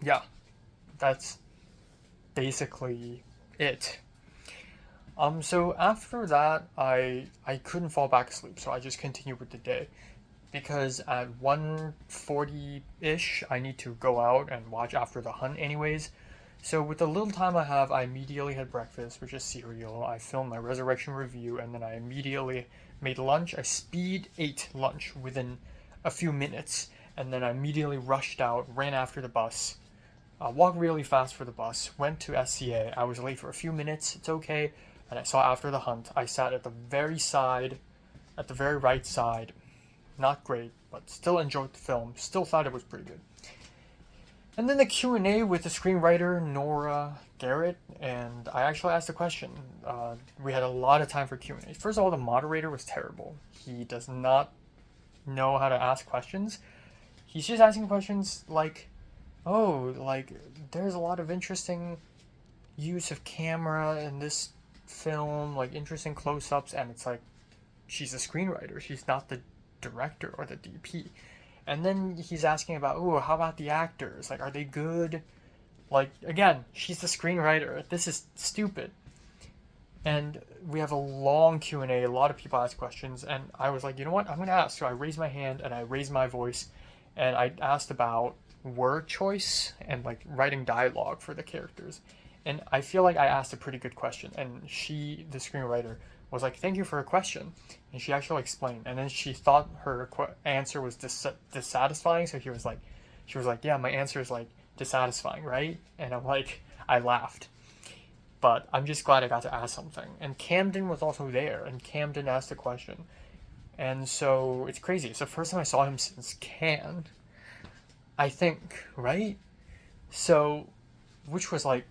A: yeah, that's basically it. So after that, I couldn't fall back asleep, so I just continued with the day. Because at 1:40-ish, I need to go out and watch After the Hunt anyways. So with the little time I have, I immediately had breakfast, which is cereal. I filmed my Resurrection review, and then I immediately made lunch. I speed ate lunch within a few minutes, and then I immediately rushed out, ran after the bus, walked really fast for the bus, went to SCA. I was late for a few minutes. It's okay. And I saw After the Hunt. I sat at the very side, at the very right side. Not great, but still enjoyed the film. Still thought it was pretty good. And then the Q&A with the screenwriter Nora Garrett, and I actually asked a question. We had a lot of time for Q&A. First of all, the moderator was terrible. He does not know how to ask questions. He's just asking questions like, oh, like, there's a lot of interesting use of camera in this film, like interesting close-ups, and it's like, she's a screenwriter. She's not the director or the DP. And then he's asking about, oh, how about the actors? Like, are they good? Like, again, she's the screenwriter. This is stupid. And we have a long Q&A. A lot of people ask questions. And I was like, you know what? I'm going to ask. So I raised my hand and I raised my voice. And I asked about word choice and, like, writing dialogue for the characters. And I feel like I asked a pretty good question. And she, the screenwriter, was like, thank you for a question. And she actually explained. And then she thought her answer was dissatisfying. So she was like, yeah, my answer is like dissatisfying, right? And I'm like, I laughed. But I'm just glad I got to ask something. And Camden was also there. And Camden asked a question. And so it's crazy. It's the first time I saw him since Cannes, I think, right? So, which was like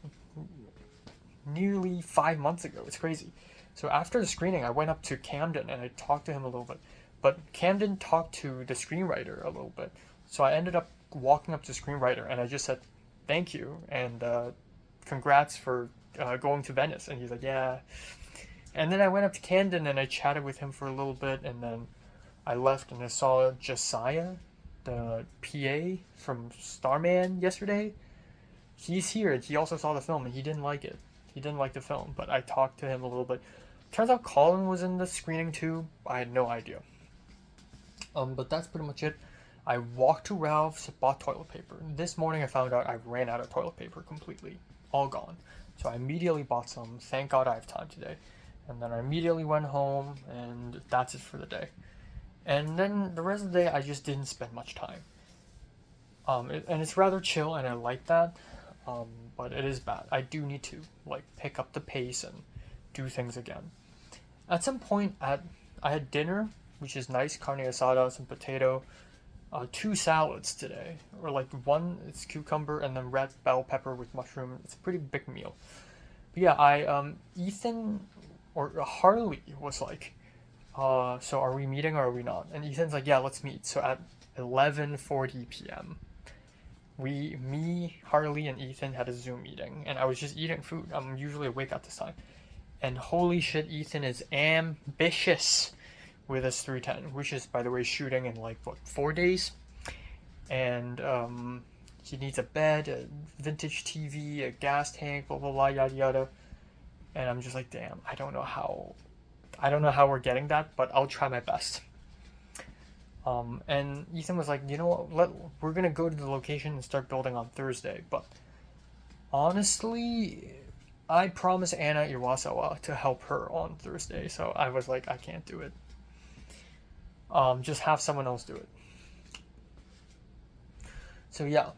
A: nearly 5 months ago. It's crazy. So after the screening, I went up to Camden and I talked to him a little bit. But Camden talked to the screenwriter a little bit. So I ended up walking up to the screenwriter and I just said, thank you and congrats for going to Venice. And he's like, yeah. And then I went up to Camden and I chatted with him for a little bit. And then I left and I saw Josiah, the PA from Starman yesterday. He's here. He also saw the film and he didn't like it. He didn't like the film, but I talked to him a little bit. Turns out Colin was in the screening too. I had no idea. But that's pretty much it. I walked to Ralph's, bought toilet paper. This morning I found out I ran out of toilet paper completely. All gone. So I immediately bought some. Thank God I have time today. And then I immediately went home, and that's it for the day. And then the rest of the day I just didn't spend much time. And it's rather chill, and I like that. But it is bad. I do need to, like, pick up the pace and do things again. At some point, I had dinner, which is nice, carne asada, some potato, 2 salads today, or like one it's cucumber and then red bell pepper with mushroom. It's a pretty big meal. But yeah, Ethan or Harley was like, so are we meeting or are we not? And Ethan's like, yeah, let's meet. So at 11:40 p.m. Me, Harley, and Ethan had a Zoom meeting, and I was just eating food. I'm usually awake at this time. And holy shit, Ethan is ambitious with his 310, which is, by the way, shooting in like, 4 days? And he needs a bed, a vintage TV, a gas tank, blah, blah, blah, yada, yada. And I'm just like, damn, I don't know how we're getting that, but I'll try my best. And Ethan was like, you know what, we're gonna go to the location and start building on Thursday, but honestly, I promised Anna Iwasawa to help her on Thursday, so I was like, I can't do it. Just have someone else do it. So yeah,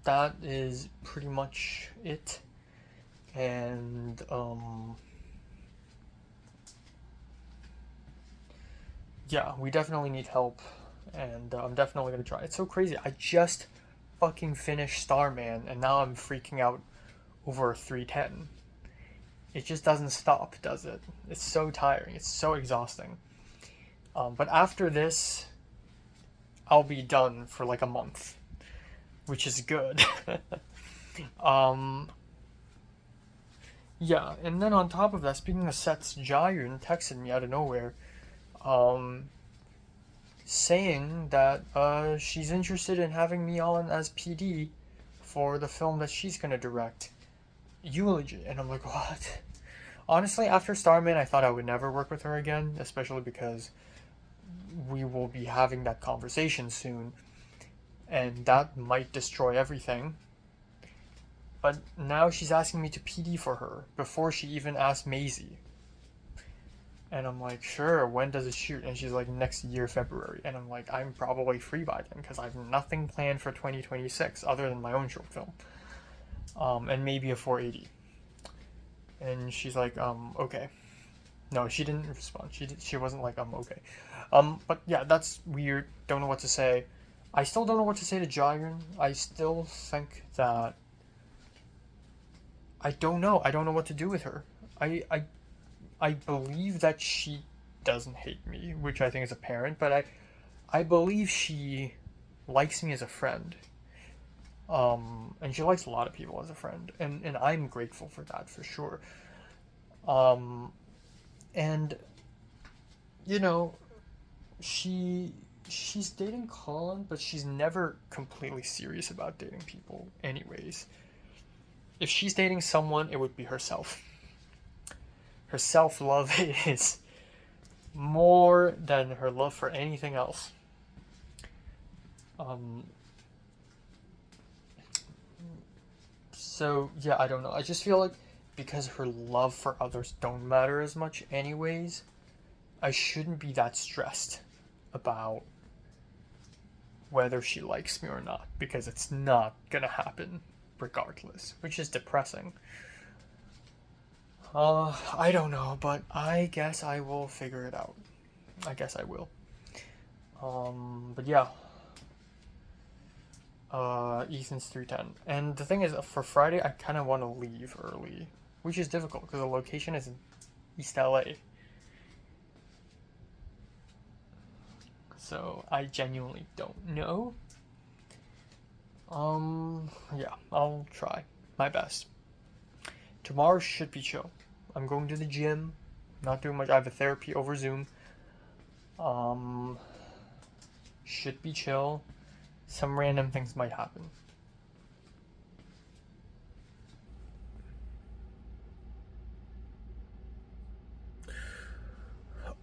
A: that is pretty much it. And yeah, we definitely need help, and I'm definitely gonna try. It's so crazy. I just fucking finished Starman, and now I'm freaking out over 310. It just doesn't stop, does it? It's so tiring. It's so exhausting. But after this, I'll be done for like a month, which is good. Yeah, and then on top of that, speaking of sets, Jayun texted me out of nowhere, um, saying that she's interested in having me on as PD for the film that she's gonna direct, Eulogy. And I'm like, what? Honestly, after Starman, I thought I would never work with her again, especially because we will be having that conversation soon, and that might destroy everything. But now she's asking me to PD for her before she even asked Maisie. And I'm like, sure, when does it shoot? And she's like, next year, February. And I'm like, I'm probably free by then because I have nothing planned for 2026 other than my own short film. And maybe a 480. And she's like, okay. No, she didn't respond. She wasn't like, okay. But yeah, that's weird. Don't know what to say. I still don't know what to say to Jayun. I still think that I don't know. I don't know what to do with her. I believe that she doesn't hate me, which I think is apparent, but I believe she likes me as a friend. And she likes a lot of people as a friend, and I'm grateful for that for sure. And you know, she's dating Colin, but she's never completely serious about dating people anyways. If she's dating someone, it would be herself. Her self-love is more than her love for anything else. So yeah, I don't know. I just feel like because her love for others don't matter as much anyways, I shouldn't be that stressed about whether she likes me or not, because it's not gonna happen regardless, which is depressing. I don't know, but I guess I will figure it out. I guess I will. But yeah. Ethan's 310. And the thing is, for Friday, I kind of want to leave early, which is difficult because the location is in East LA. So I genuinely don't know. Yeah, I'll try my best. Tomorrow should be chill. I'm going to the gym, not doing much. I have a therapy over Zoom. Should be chill. Some random things might happen.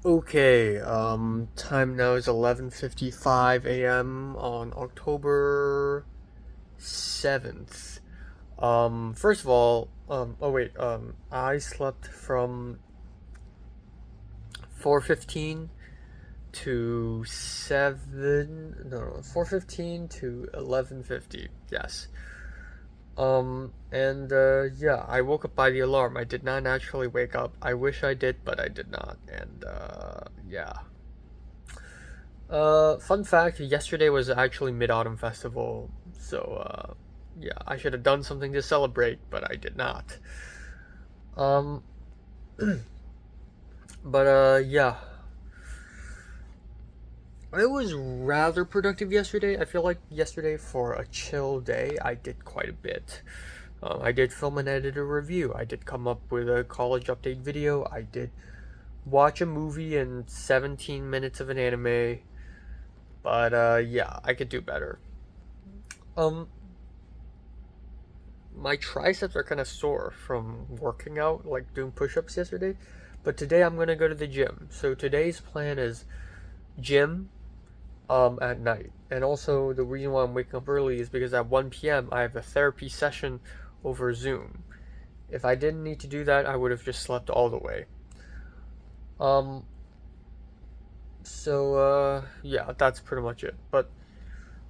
A: Okay, time now is 11:55 a.m. on October 7th. First of all, I slept from 4:15 to 4:15 to 11:50, yes. Yeah, I woke up by the alarm. I did not naturally wake up. I wish I did, but I did not, and, yeah. Fun fact, yesterday was actually Mid-Autumn Festival, so, yeah, I should have done something to celebrate, but I did not. But, yeah. I was rather productive yesterday. I feel like yesterday, for a chill day, I did quite a bit. I did film and edit a review. I did come up with a college update video. I did watch a movie and 17 minutes of an anime. But, yeah, I could do better. My triceps are kind of sore from working out, like doing push-ups yesterday. But today I'm going to go to the gym. So today's plan is gym, at night. And also, the reason why I'm waking up early is because at 1 p.m. I have a therapy session over Zoom. If I didn't need to do that, I would have just slept all the way. Yeah, that's pretty much it. But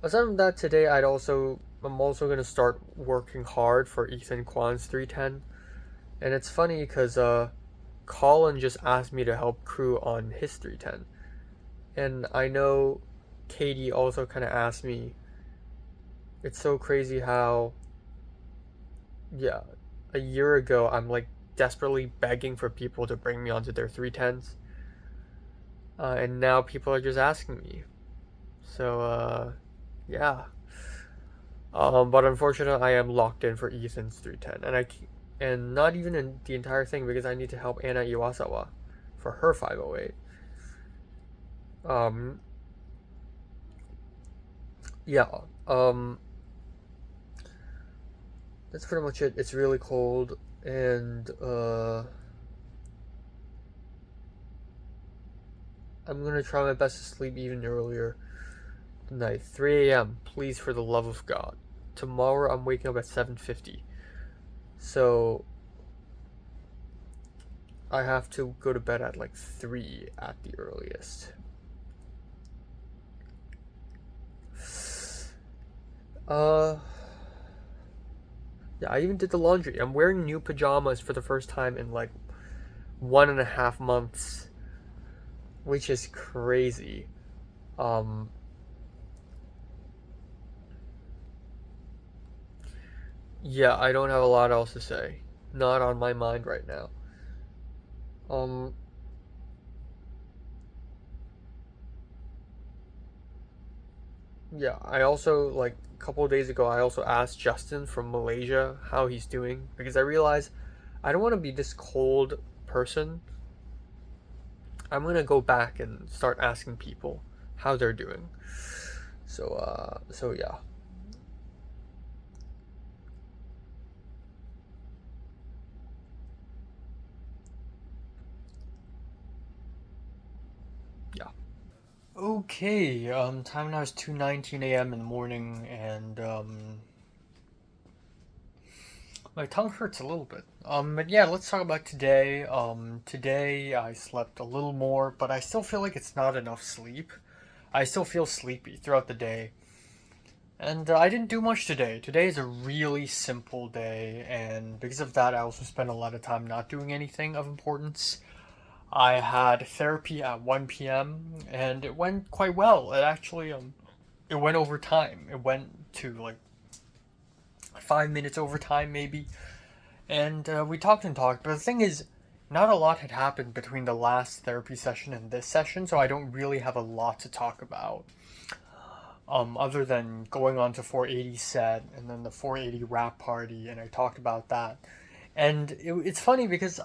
A: aside from that, today I'm also going to start working hard for Ethan Kwan's 310. And it's funny because Colin just asked me to help crew on his 310. And I know Katie also kind of asked me. It's so crazy how, yeah, a year ago I'm like desperately begging for people to bring me onto their 310s. And now people are just asking me. So, yeah. But unfortunately, I am locked in for Ethan's 310. And And not even in the entire thing, because I need to help Anna Iwasawa for her 508. Yeah, that's pretty much it. It's really cold, and I'm gonna try my best to sleep even earlier tonight. 3 a.m. Please, for the love of God. Tomorrow I'm waking up at 7:50, so I have to go to bed at like 3 at the earliest. Yeah, I even did the laundry. I'm wearing new pajamas for the first time in like 1.5 months, which is crazy. Um, yeah, I don't have a lot else to say. Not on my mind right now. Um, yeah, I also, like, a couple of days ago, I also asked Justin from Malaysia how he's doing, because I realized I don't want to be this cold person. I'm gonna go back and start asking people how they're doing. So yeah. Yeah. Okay, time now is 2:19 a.m. in the morning, and my tongue hurts a little bit. But yeah, let's talk about today. Today I slept a little more, but I still feel like it's not enough sleep. I still feel sleepy throughout the day. And I didn't do much today. Today is a really simple day, and because of that, I also spent a lot of time not doing anything of importance. I had therapy at 1 p.m., and it went quite well. It went over time. It went to like 5 minutes over time, maybe. And we talked and talked, but the thing is, not a lot had happened between the last therapy session and this session, so I don't really have a lot to talk about. Other than going on to 480 set and then the 480 rap party, and I talked about that. And it's funny because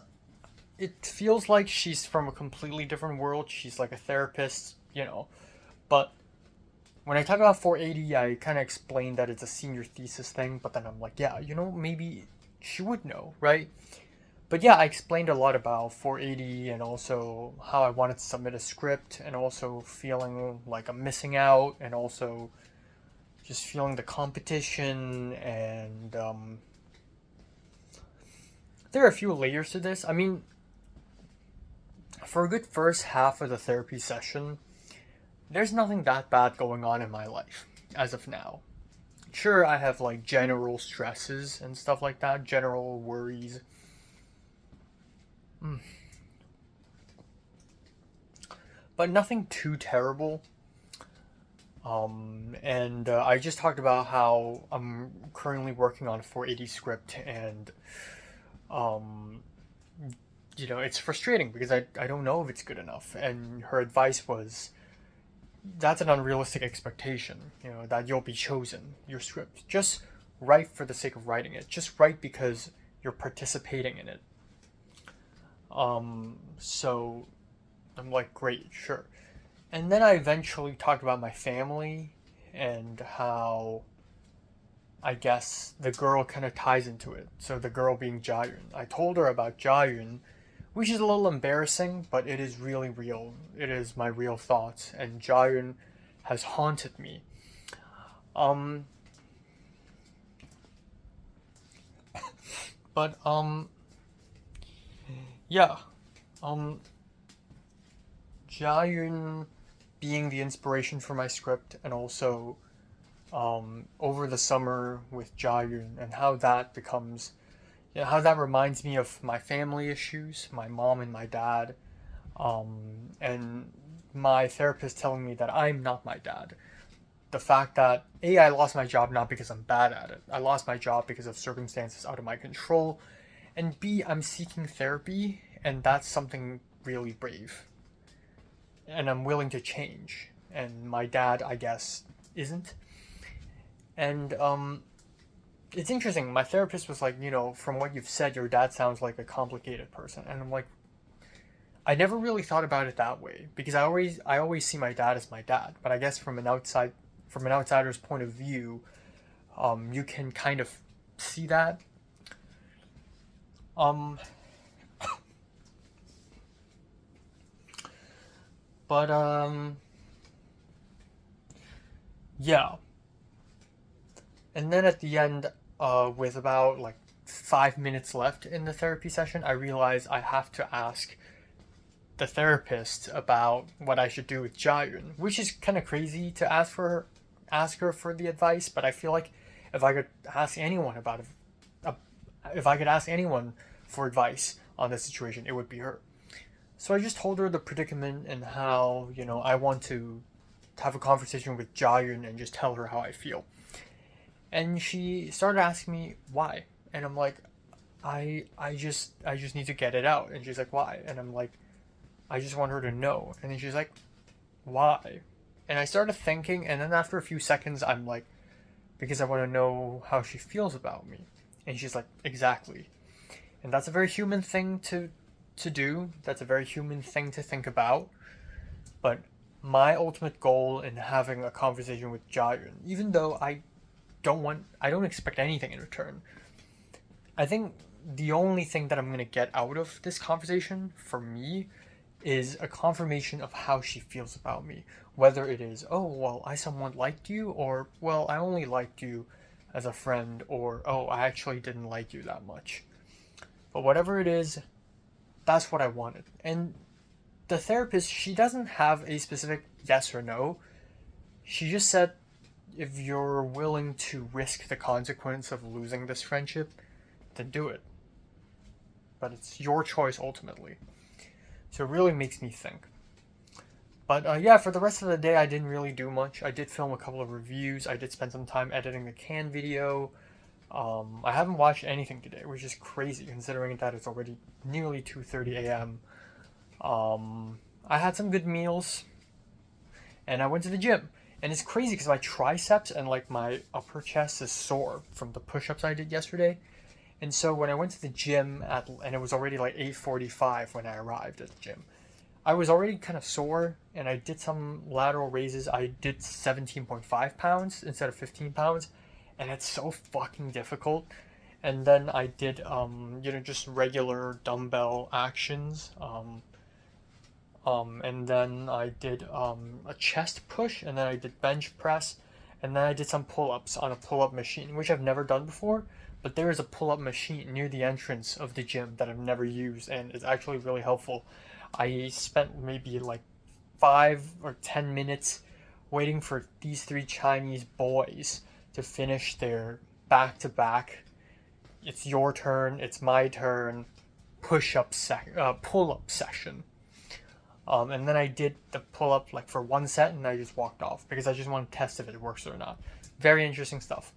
A: it feels like she's from a completely different world. She's like a therapist, But when I talk about 480, I kind of explained that it's a senior thesis thing, but then I'm like, yeah, maybe she would know, right? But yeah, I explained a lot about 480 and also how I wanted to submit a script and also feeling like I'm missing out and also just feeling the competition and there are a few layers to this. I mean, for a good first half of the therapy session, there's nothing that bad going on in my life as of now. Sure, I have like general stresses and stuff like that, general worries. But nothing too terrible. And I just talked about how I'm currently working on a 480 script, and um, it's frustrating because I don't know if it's good enough. And her advice was, that's an unrealistic expectation, that you'll be chosen, your script. Just write for the sake of writing it. Just write because you're participating in it. So I'm like, great, sure. And then I eventually talked about my family and how I guess the girl kind of ties into it. So the girl being Jayun. I told her about Jayun, which is a little embarrassing, but it is really real. It is my real thoughts, and Jayun has haunted me. Um, but yeah, Jayun being the inspiration for my script, and also over the summer with Jayun, and how that becomes, how that reminds me of my family issues, my mom and my dad, and my therapist telling me that I'm not my dad. The fact that I lost my job not because I'm bad at it. I lost my job because of circumstances out of my control, and B, I'm seeking therapy, and that's something really brave. And I'm willing to change. And my dad, I guess, isn't. And it's interesting. My therapist was like, from what you've said, your dad sounds like a complicated person, and I'm like, I never really thought about it that way because I always see my dad as my dad, but I guess from an outsider's point of view, you can kind of see that. Um, but yeah. And then at the end, with about like 5 minutes left in the therapy session, I realized I have to ask the therapist about what I should do with Jayun, which is kind of crazy to ask her for the advice. But I feel like if I could ask anyone about it, if I could ask anyone for advice on this situation, it would be her. So I just told her the predicament and how I want to have a conversation with Jayun and just tell her how I feel. And she started asking me why, and I'm like, I just need to get it out. And she's like, why? And I'm like, I just want her to know. And then she's like, why? And I started thinking, and then after a few seconds, I'm like, because I want to know how she feels about me. And she's like, exactly. And that's a very human thing to do. That's a very human thing to think about. But my ultimate goal in having a conversation with Jayun, even though I don't expect anything in return. I think the only thing that I'm going to get out of this conversation for me is a confirmation of how she feels about me. Whether it is, oh, well, I somewhat liked you, or, well, I only liked you as a friend, or, oh, I actually didn't like you that much. But whatever it is, that's what I wanted. And the therapist, she doesn't have a specific yes or no. She just said, if you're willing to risk the consequence of losing this friendship, then do it. But it's your choice ultimately. So it really makes me think. But yeah, for the rest of the day, I didn't really do much. I did film a couple of reviews. I did spend some time editing the can video. I haven't watched anything today, which is crazy considering that it's already nearly 2:30 a.m. I had some good meals, and I went to the gym. And it's crazy because my triceps and like my upper chest is sore from the push-ups I did yesterday. And so when I went to the gym and it was already like 8:45 when I arrived at the gym, I was already kind of sore, and I did some lateral raises. I did 17.5 pounds instead of 15 pounds, and it's so fucking difficult. And then I did just regular dumbbell actions. And then I did a chest push, and then I did bench press, and then I did some pull-ups on a pull-up machine, which I've never done before. But there is a pull-up machine near the entrance of the gym that I've never used, and it's actually really helpful. I spent maybe like 5 or 10 minutes waiting for these three Chinese boys to finish their back-to-back. It's your turn, it's my turn. Pull-up session. And then I did the pull-up like for one set, and I just walked off because I just want to test if it works or not. Very interesting stuff.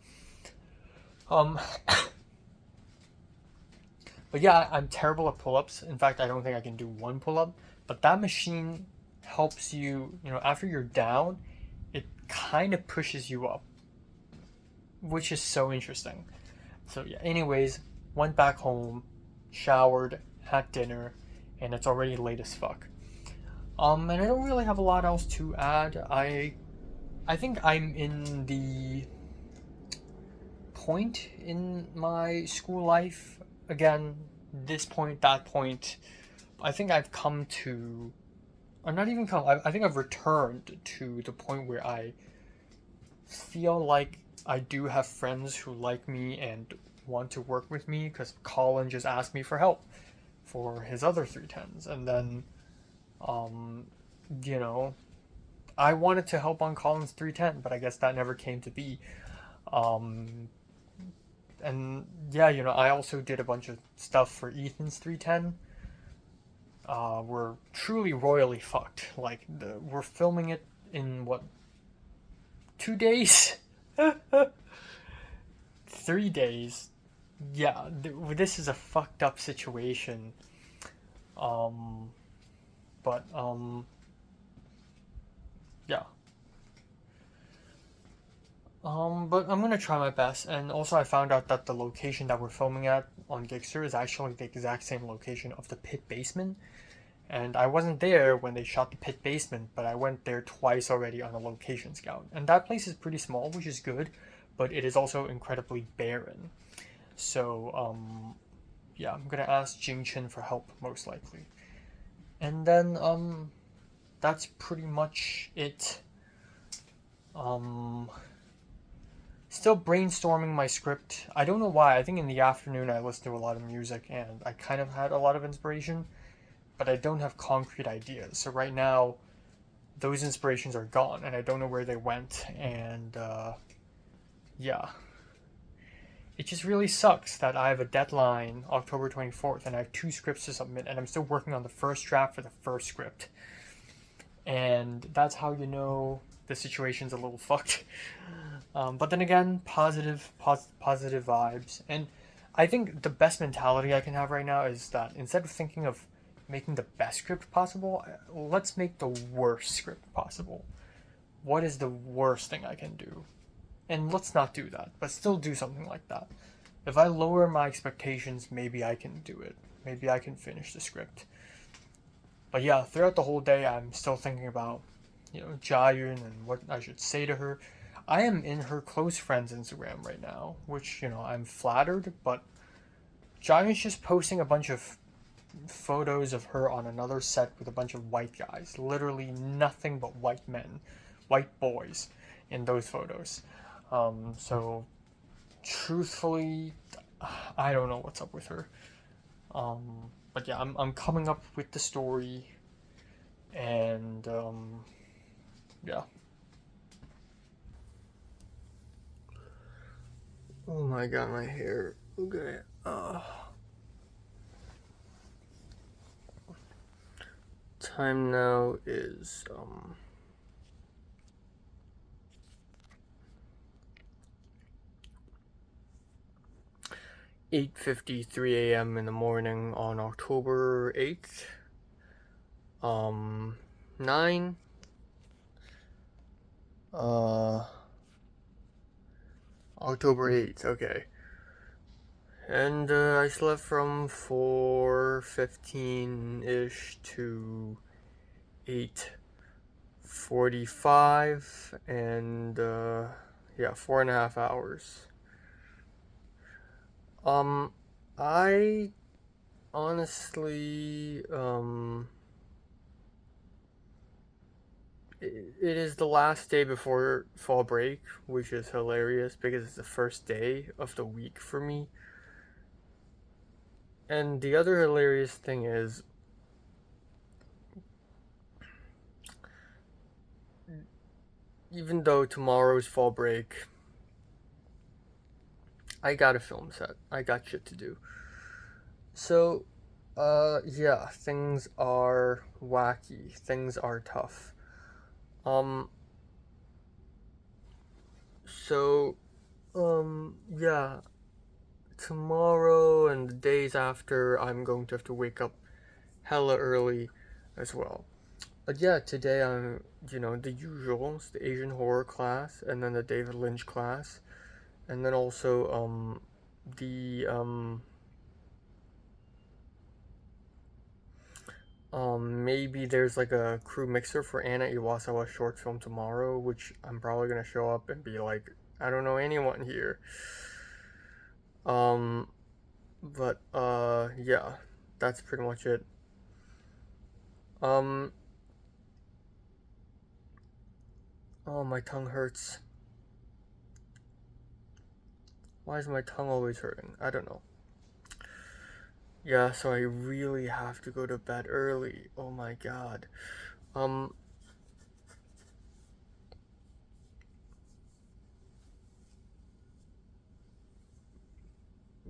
A: But yeah, I'm terrible at pull-ups. In fact, I don't think I can do one pull-up. But that machine helps you, after you're down, it kind of pushes you up, which is so interesting. So yeah, anyways, went back home, showered, had dinner, and it's already late as fuck. And I don't really have a lot else to add. I think I'm in the point in my school life. Again, this point, that point. I think I've come to, or not even come, I think I've returned to the point where I feel like I do have friends who like me and want to work with me, because Colin just asked me for help for his other 310s. And then, I wanted to help on Colin's 310, but I guess that never came to be. And yeah, I also did a bunch of stuff for Ethan's 310. We're truly royally fucked. Like, we're filming it in, 2 days? 3 days. Yeah, this is a fucked up situation. But, yeah. But I'm gonna try my best. And also, I found out that the location that we're filming at on Gigster is actually the exact same location of the pit basement. And I wasn't there when they shot the pit basement, but I went there twice already on a location scout. And that place is pretty small, which is good, but it is also incredibly barren. So, yeah, I'm gonna ask Jing Chen for help, most likely. And then, that's pretty much it. Um, Still brainstorming my script. I don't know why. I think in the afternoon I listened to a lot of music and I kind of had a lot of inspiration, but I don't have concrete ideas. So right now, those inspirations are gone and I don't know where they went. And yeah, it just really sucks that I have a deadline October 24th and I have 2 scripts to submit and I'm still working on the first draft for the first script. And that's how you know the situation's a little fucked. But then again, positive vibes. And I think the best mentality I can have right now is that instead of thinking of making the best script possible, let's make the worst script possible. What is the worst thing I can do? And let's not do that, but still do something like that. If I lower my expectations, maybe I can do it. Maybe I can finish the script. But yeah, throughout the whole day, I'm still thinking about, Jayun and what I should say to her. I am in her close friends Instagram right now, which, I'm flattered, but Jayun's just posting a bunch of photos of her on another set with a bunch of white guys. Literally nothing but white men, white boys in those photos. So, truthfully, I don't know what's up with her. But yeah, I'm coming up with the story, and yeah. Oh my god, my hair. Look at it. Time now is 8:53 a.m. in the morning on October 8th. 9 October 8th, okay. And I slept from 4:15-ish to 8:45, and yeah, 4.5 hours. I honestly, it is the last day before fall break, which is hilarious because it's the first day of the week for me. And the other hilarious thing is, even though tomorrow's fall break, I got a film set. I got shit to do. So, yeah, things are wacky. Things are tough. So, yeah, tomorrow and the days after, I'm going to have to wake up hella early as well. But yeah, today I'm, the usuals, the Asian horror class, and then the David Lynch class, and then also, the, maybe there's like a crew mixer for Anna Iwasawa's short film tomorrow, which I'm probably gonna show up and be like, I don't know anyone here. But, yeah, that's pretty much it. Oh, my tongue hurts. Why is my tongue always hurting? I don't know. Yeah, so I really have to go to bed early. Oh my god.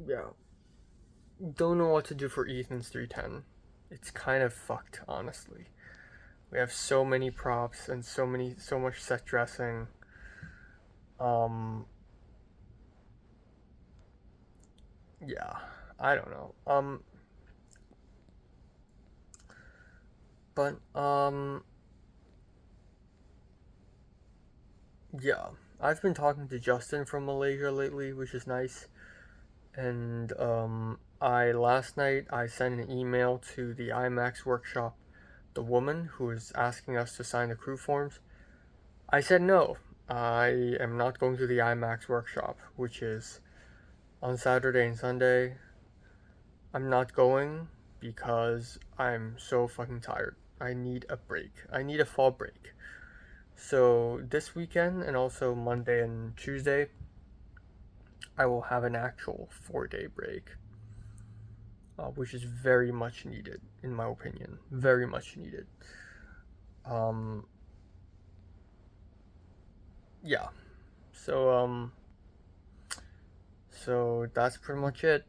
A: Yeah. Don't know what to do for Ethan's 310. It's kind of fucked, honestly. We have so many props and so much set dressing. Yeah, I don't know. But, yeah. I've been talking to Justin from Malaysia lately, which is nice. And I last night I sent an email to the IMAX workshop, the woman who is asking us to sign the crew forms. I said no. I am not going to the IMAX workshop, which is on Saturday and Sunday. I'm not going because I'm so fucking tired. I need a break. I need a fall break. So this weekend and also Monday and Tuesday, I will have an actual 4-day break, which is very much needed, in my opinion. Very much needed. Yeah. So, so that's pretty much it.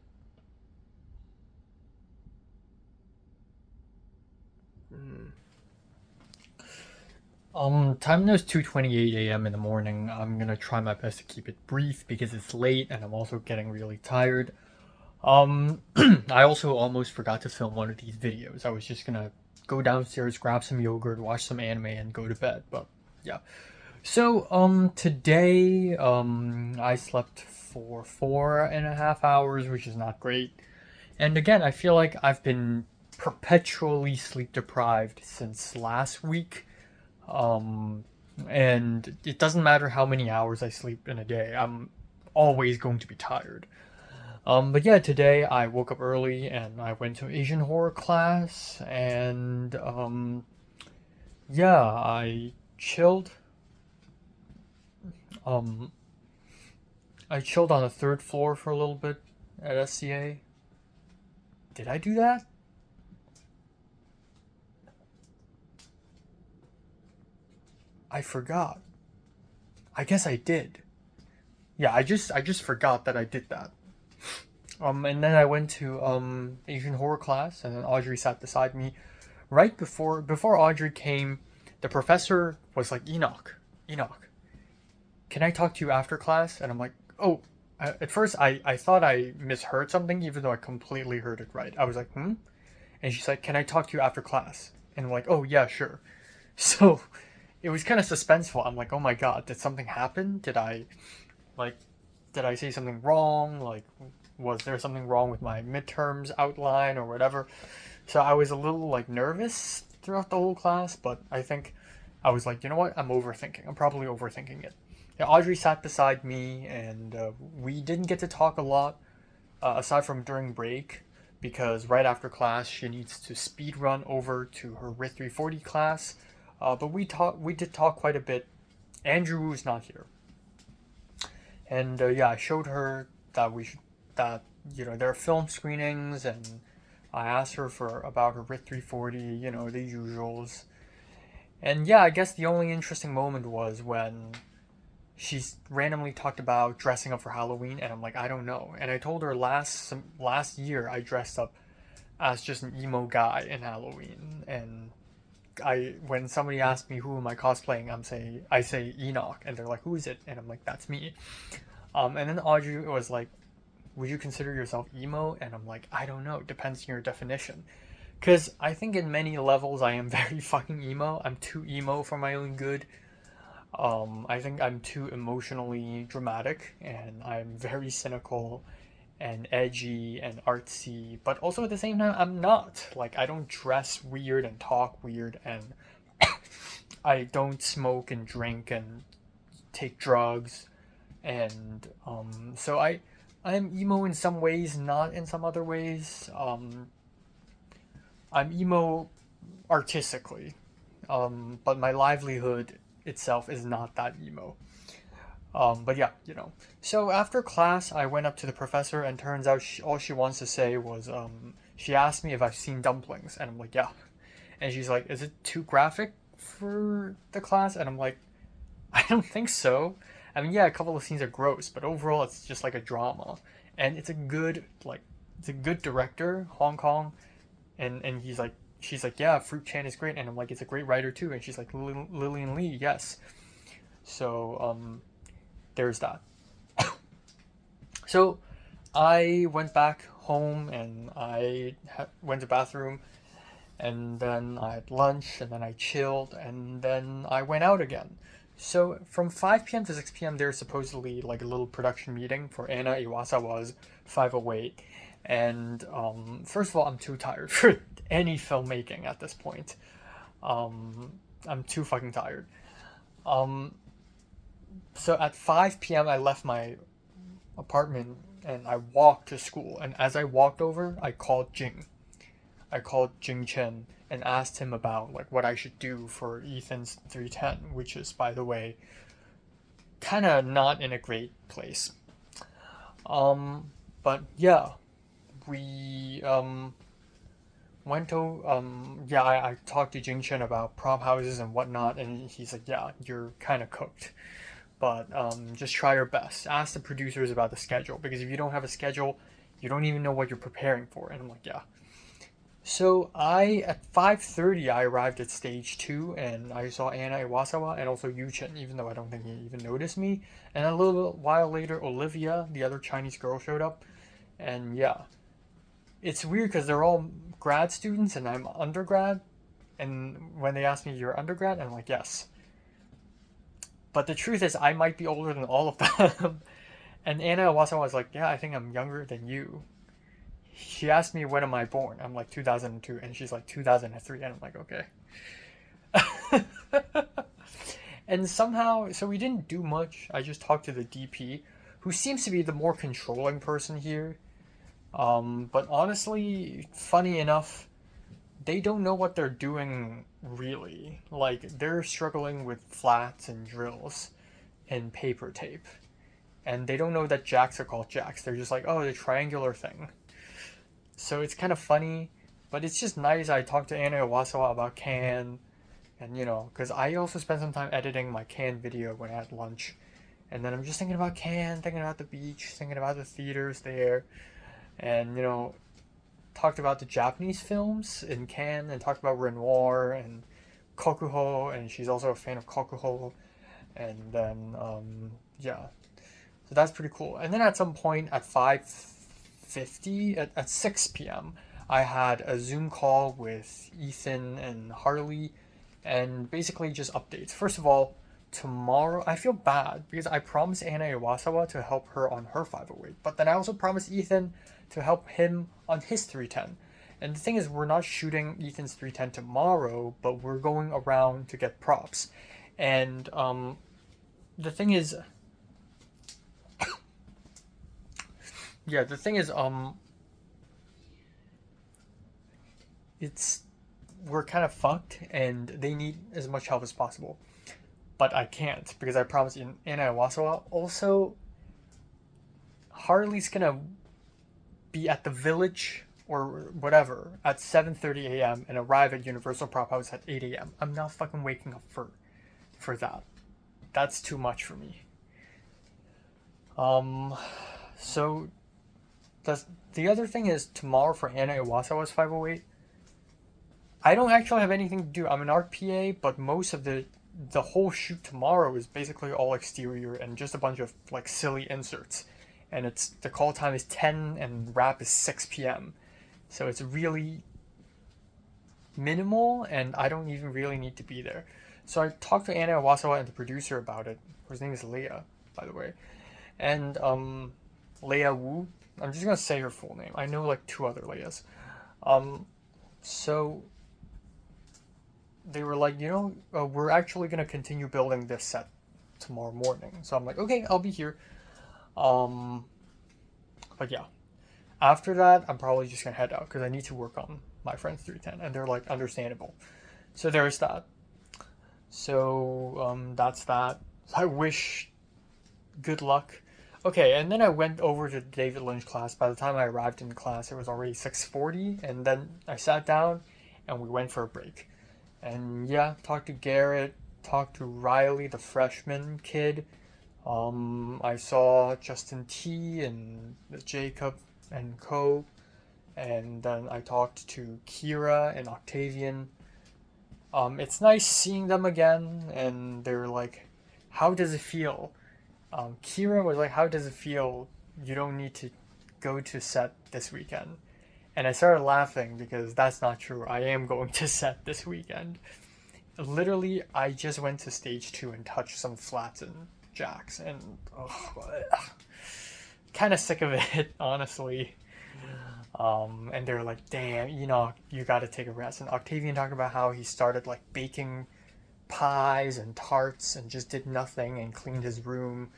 A: Time now is 2:28 a.m. in the morning. I'm gonna try my best to keep it brief because it's late and I'm also getting really tired. I also almost forgot to film one of these videos. I was just gonna go downstairs, grab some yogurt, watch some anime, and go to bed. But yeah. So today I slept for 4.5 hours, which is not great. And again, I feel like I've been perpetually sleep deprived since last week. And it doesn't matter how many hours I sleep in a day. I'm always going to be tired. But yeah, today I woke up early and I went to Asian horror class and yeah, I chilled. Um, I chilled on the third floor for a little bit at SCA. Did I do that? I forgot. I guess I did. Yeah, I just forgot that I did that. And then I went to Asian horror class, and then Audrey sat beside me. Right before Audrey came, the professor was like, Enoch, can I talk to you after class? And I'm like, oh. At first, I thought I misheard something, even though I completely heard it right. I was like, hmm? And she's like, can I talk to you after class? And I'm like, oh, yeah, sure. So it was kind of suspenseful. I'm like, oh my god, did something happen? Like, did I say something wrong? Like, was there something wrong with my midterms outline or whatever? So I was a little, like, nervous throughout the whole class, but I think I was like, you know what? I'm overthinking. I'm probably overthinking it. Yeah, Audrey sat beside me, and we didn't get to talk a lot, aside from during break, because right after class she needs to speed run over to her RIT 340 class. But we did talk quite a bit. Andrew was not here, and yeah, I showed her that there are film screenings, and I asked her for about her RIT 340, the usuals. And yeah, I guess the only interesting moment was when she randomly talked about dressing up for Halloween, and I'm like, I don't know. And I told her last year I dressed up as just an emo guy in Halloween, and when somebody asks me who am I cosplaying, I say Enoch, and they're like, who is it? And I'm like, that's me. And then Audrey was like, would you consider yourself emo? And I'm like, I don't know, depends on your definition. Because I think in many levels I am very fucking emo. I'm too emo for my own good. I think I'm too emotionally dramatic, and I'm very cynical and edgy and artsy, but also at the same time, I'm not. Like, I don't dress weird and talk weird, and I don't smoke and drink and take drugs, and so I'm emo in some ways, not in some other ways. I'm emo artistically, but my livelihood itself is not that emo. But yeah, So after class, I went up to the professor, and turns out all she wants to say was, she asked me if I've seen dumplings, and I'm like, yeah. And she's like, is it too graphic for the class? And I'm like, I don't think so. I mean, yeah, a couple of scenes are gross, but overall, it's just like a drama, and it's a good director, Hong Kong, and she's like, yeah, Fruit Chan is great, and I'm like, it's a great writer too, and she's like, Lillian Lee, yes. So there's that. So I went back home and I went to the bathroom, and then I had lunch, and then I chilled, and then I went out again. So from 5 p.m. to 6 p.m. there's supposedly like a little production meeting for Anna Iwasawa's 508. And first of all, I'm too tired for any filmmaking at this point. I'm too fucking tired. So at 5 p.m. I left my apartment and I walked to school. And as I walked over, I called Jing. I called Jing Chen and asked him about like what I should do for Ethan's 310, which is, by the way, kind of not in a great place. But yeah, we went to I talked to Jing Chen about prop houses and whatnot, and he's like, yeah, you're kind of cooked, but just try your best. Ask the producers about the schedule, because if you don't have a schedule, you don't even know what you're preparing for. And I'm like, yeah. So at 5:30 I arrived at stage 2 and I saw Anna Iwasawa and also Yu Chen, even though I don't think he even noticed me. And a little while later Olivia, the other Chinese girl, showed up. And yeah, it's weird because they're all grad students and I'm undergrad. And when they ask me, you're undergrad? I'm like, yes. But the truth is I might be older than all of them. And Anna Iwasawa was like, yeah, I think I'm younger than you. She asked me, when am I born? I'm like 2002, and she's like 2003, and I'm like, okay. And somehow, so we didn't do much. I just talked to the DP, who seems to be the more controlling person here. But honestly, funny enough, they don't know what they're doing really. Like, they're struggling with flats and drills and paper tape. And they don't know that jacks are called jacks. They're just like, oh, the triangular thing. So it's kind of funny, but it's just nice. I talked to Anna Iwasawa about Cannes, and because I also spent some time editing my Cannes video when I had lunch. And then I'm just thinking about Cannes, thinking about the beach, thinking about the theaters there, and, talked about the Japanese films in Cannes, and talked about Renoir and Kokuho, and she's also a fan of Kokuho. And then, yeah. So that's pretty cool. And then at some point at 5:50 at 6 p.m. I had a Zoom call with Ethan and Harley, and basically just updates. First of all, tomorrow I feel bad because I promised Anna Iwasawa to help her on her 508, but then I also promised Ethan to help him on his 310. And the thing is, we're not shooting Ethan's 310 tomorrow, but we're going around to get props. And the thing is, yeah, the thing is, we're kind of fucked, and they need as much help as possible. But I can't, because I promised Anna Iwasawa. Also, Harley's gonna be at the Village or whatever at 7:30 a.m. and arrive at Universal Prop House at 8 a.m. I'm not fucking waking up for that. That's too much for me. So the other thing is, tomorrow for Anna Iwasawa's 508, I don't actually have anything to do. I'm an art PA, but most of the whole shoot tomorrow is basically all exterior and just a bunch of like silly inserts. And the call time is 10 and wrap is 6 p.m. So it's really minimal, and I don't even really need to be there. So I talked to Anna Iwasawa and the producer about it. Her name is Leia, by the way. And Leia Wu. I'm just gonna say her full name. I know like 2 other Leias. So they were like, we're actually gonna continue building this set tomorrow morning. So I'm like, okay, I'll be here. But yeah, after that, I'm probably just gonna head out because I need to work on my friend's 310, and they're like, understandable. So there's that. So that's that. I wish good luck. Okay, and then I went over to the David Lynch class. By the time I arrived in class, it was already 6:40, and then I sat down and we went for a break. And yeah, talked to Garrett, talked to Riley, the freshman kid. I saw Justin T and Jacob and Co. And then I talked to Kira and Octavian. It's nice seeing them again, and they were like, how does it feel? Kira was like, how does it feel? You don't need to go to set this weekend. And I started laughing because that's not true. I am going to set this weekend. literally, I just went to stage 2 and touched some flats and jacks, and kind of sick of it, honestly. And they're like, damn, you got to take a rest. And Octavian talked about how he started like baking pies and tarts and just did nothing and cleaned his room.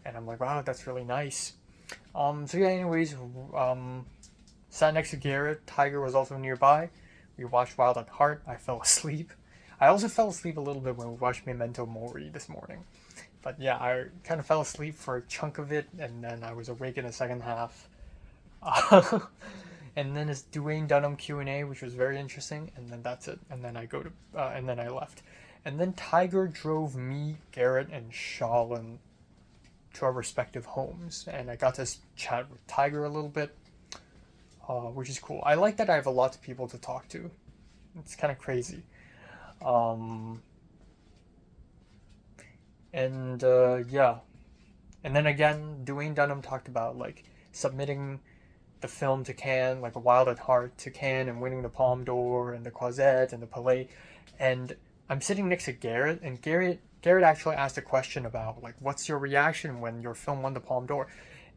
A: And I'm like, wow, that's really nice. So yeah, anyways, sat next to Garrett. Tiger was also nearby. We watched Wild at Heart. I fell asleep. I also fell asleep a little bit when we watched Memento Mori this morning. But yeah, I kind of fell asleep for a chunk of it, and then I was awake in the second half. And then it's Dwayne Dunham Q&A, which was very interesting, and then that's it. And then and then I left. And then Tiger drove me, Garrett, and Shalin to our respective homes, and I got to chat with Tiger a little bit, which is cool. I like that I have a lot of people to talk to. It's kind of crazy. Yeah. And then again, Dwayne Dunham talked about like submitting the film to Cannes, like Wild at Heart to Cannes, and winning the Palme d'Or and the Croisette and the Palais. And I'm sitting next to Garrett, and Garrett actually asked a question about like, what's your reaction when your film won the Palme d'Or?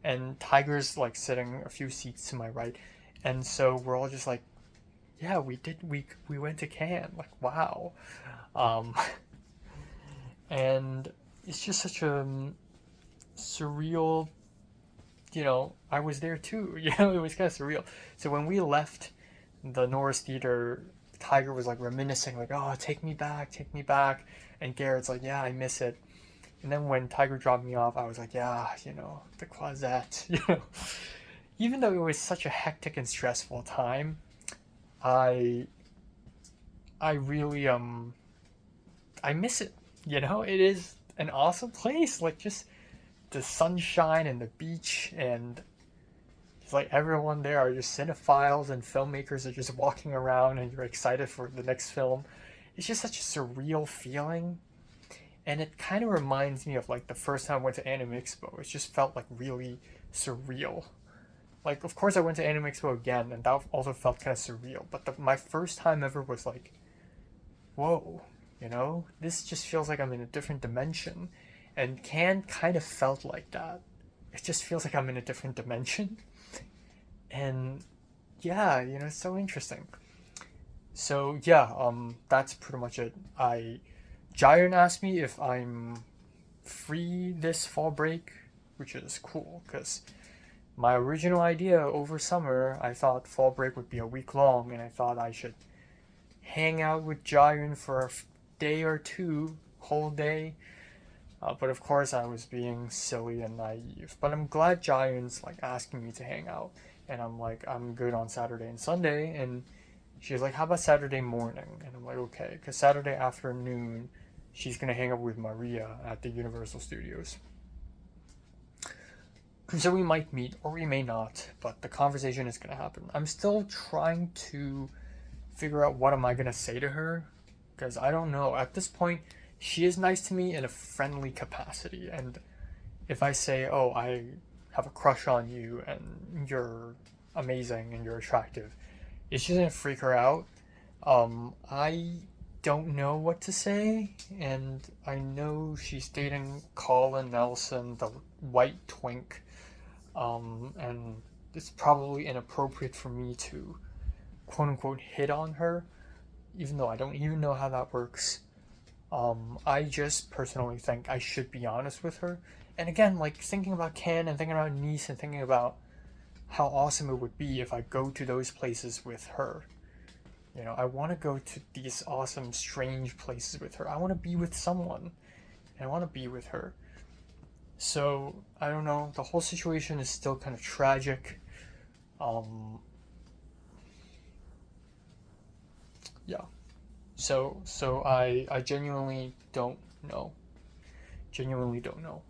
A: And Tiger's like sitting a few seats to my right, and so we're all just like, yeah, we went to Cannes, like, wow. And it's just such a surreal, I was there too, it was kind of surreal. So when we left the Norris Theater, Tiger was like reminiscing, like, oh, take me back, and Garrett's like, yeah, I miss it. And then when Tiger dropped me off, I was like, yeah, the Croisette, even though it was such a hectic and stressful time, I really I miss it. It is an awesome place, like just the sunshine and the beach, and it's like everyone there are just cinephiles and filmmakers are just walking around, and you're excited for the next film. It's just such a surreal feeling, and it kind of reminds me of like the first time I went to Anime Expo. It just felt like really surreal. Like, of course I went to Anime Expo again, and that also felt kind of surreal, but my first time ever was like, whoa, this just feels like I'm in a different dimension. And Cannes kind of felt like that. It just feels like I'm in a different dimension. And yeah, it's so interesting. So yeah, that's pretty much it. Jayan asked me if I'm free this fall break, which is cool, because my original idea over summer, I thought fall break would be a week long, and I thought I should hang out with Jayan for a day or two, whole day. But of course I was being silly and naive. But I'm glad Jayan's like asking me to hang out. And I'm like, I'm good on Saturday and Sunday. And she's like, how about Saturday morning? And I'm like, okay. Because Saturday afternoon, she's going to hang out with Maria at the Universal Studios. So we might meet or we may not. But the conversation is going to happen. I'm still trying to figure out what am I going to say to her. Because I don't know. At this point, she is nice to me in a friendly capacity, and if I say, oh, I have a crush on you and you're amazing and you're attractive, it's just gonna freak her out. I don't know what to say, and I know she's dating Colin Nelson, the white twink, and it's probably inappropriate for me to quote-unquote hit on her, even though I don't even know how that works. I just personally think I should be honest with her. And again, like thinking about Cannes and thinking about Nice and thinking about how awesome it would be if I go to those places with her. I want to go to these awesome, strange places with her. I want to be with someone, and I want to be with her. So, I don't know. The whole situation is still kind of tragic. Yeah. So I genuinely don't know. Genuinely don't know.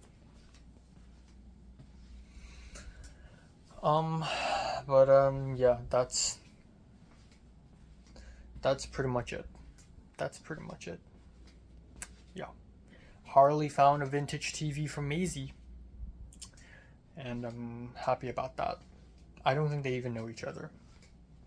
A: Yeah, that's pretty much it. Yeah. Harley found a vintage TV from Maisie, and I'm happy about that. I don't think they even know each other.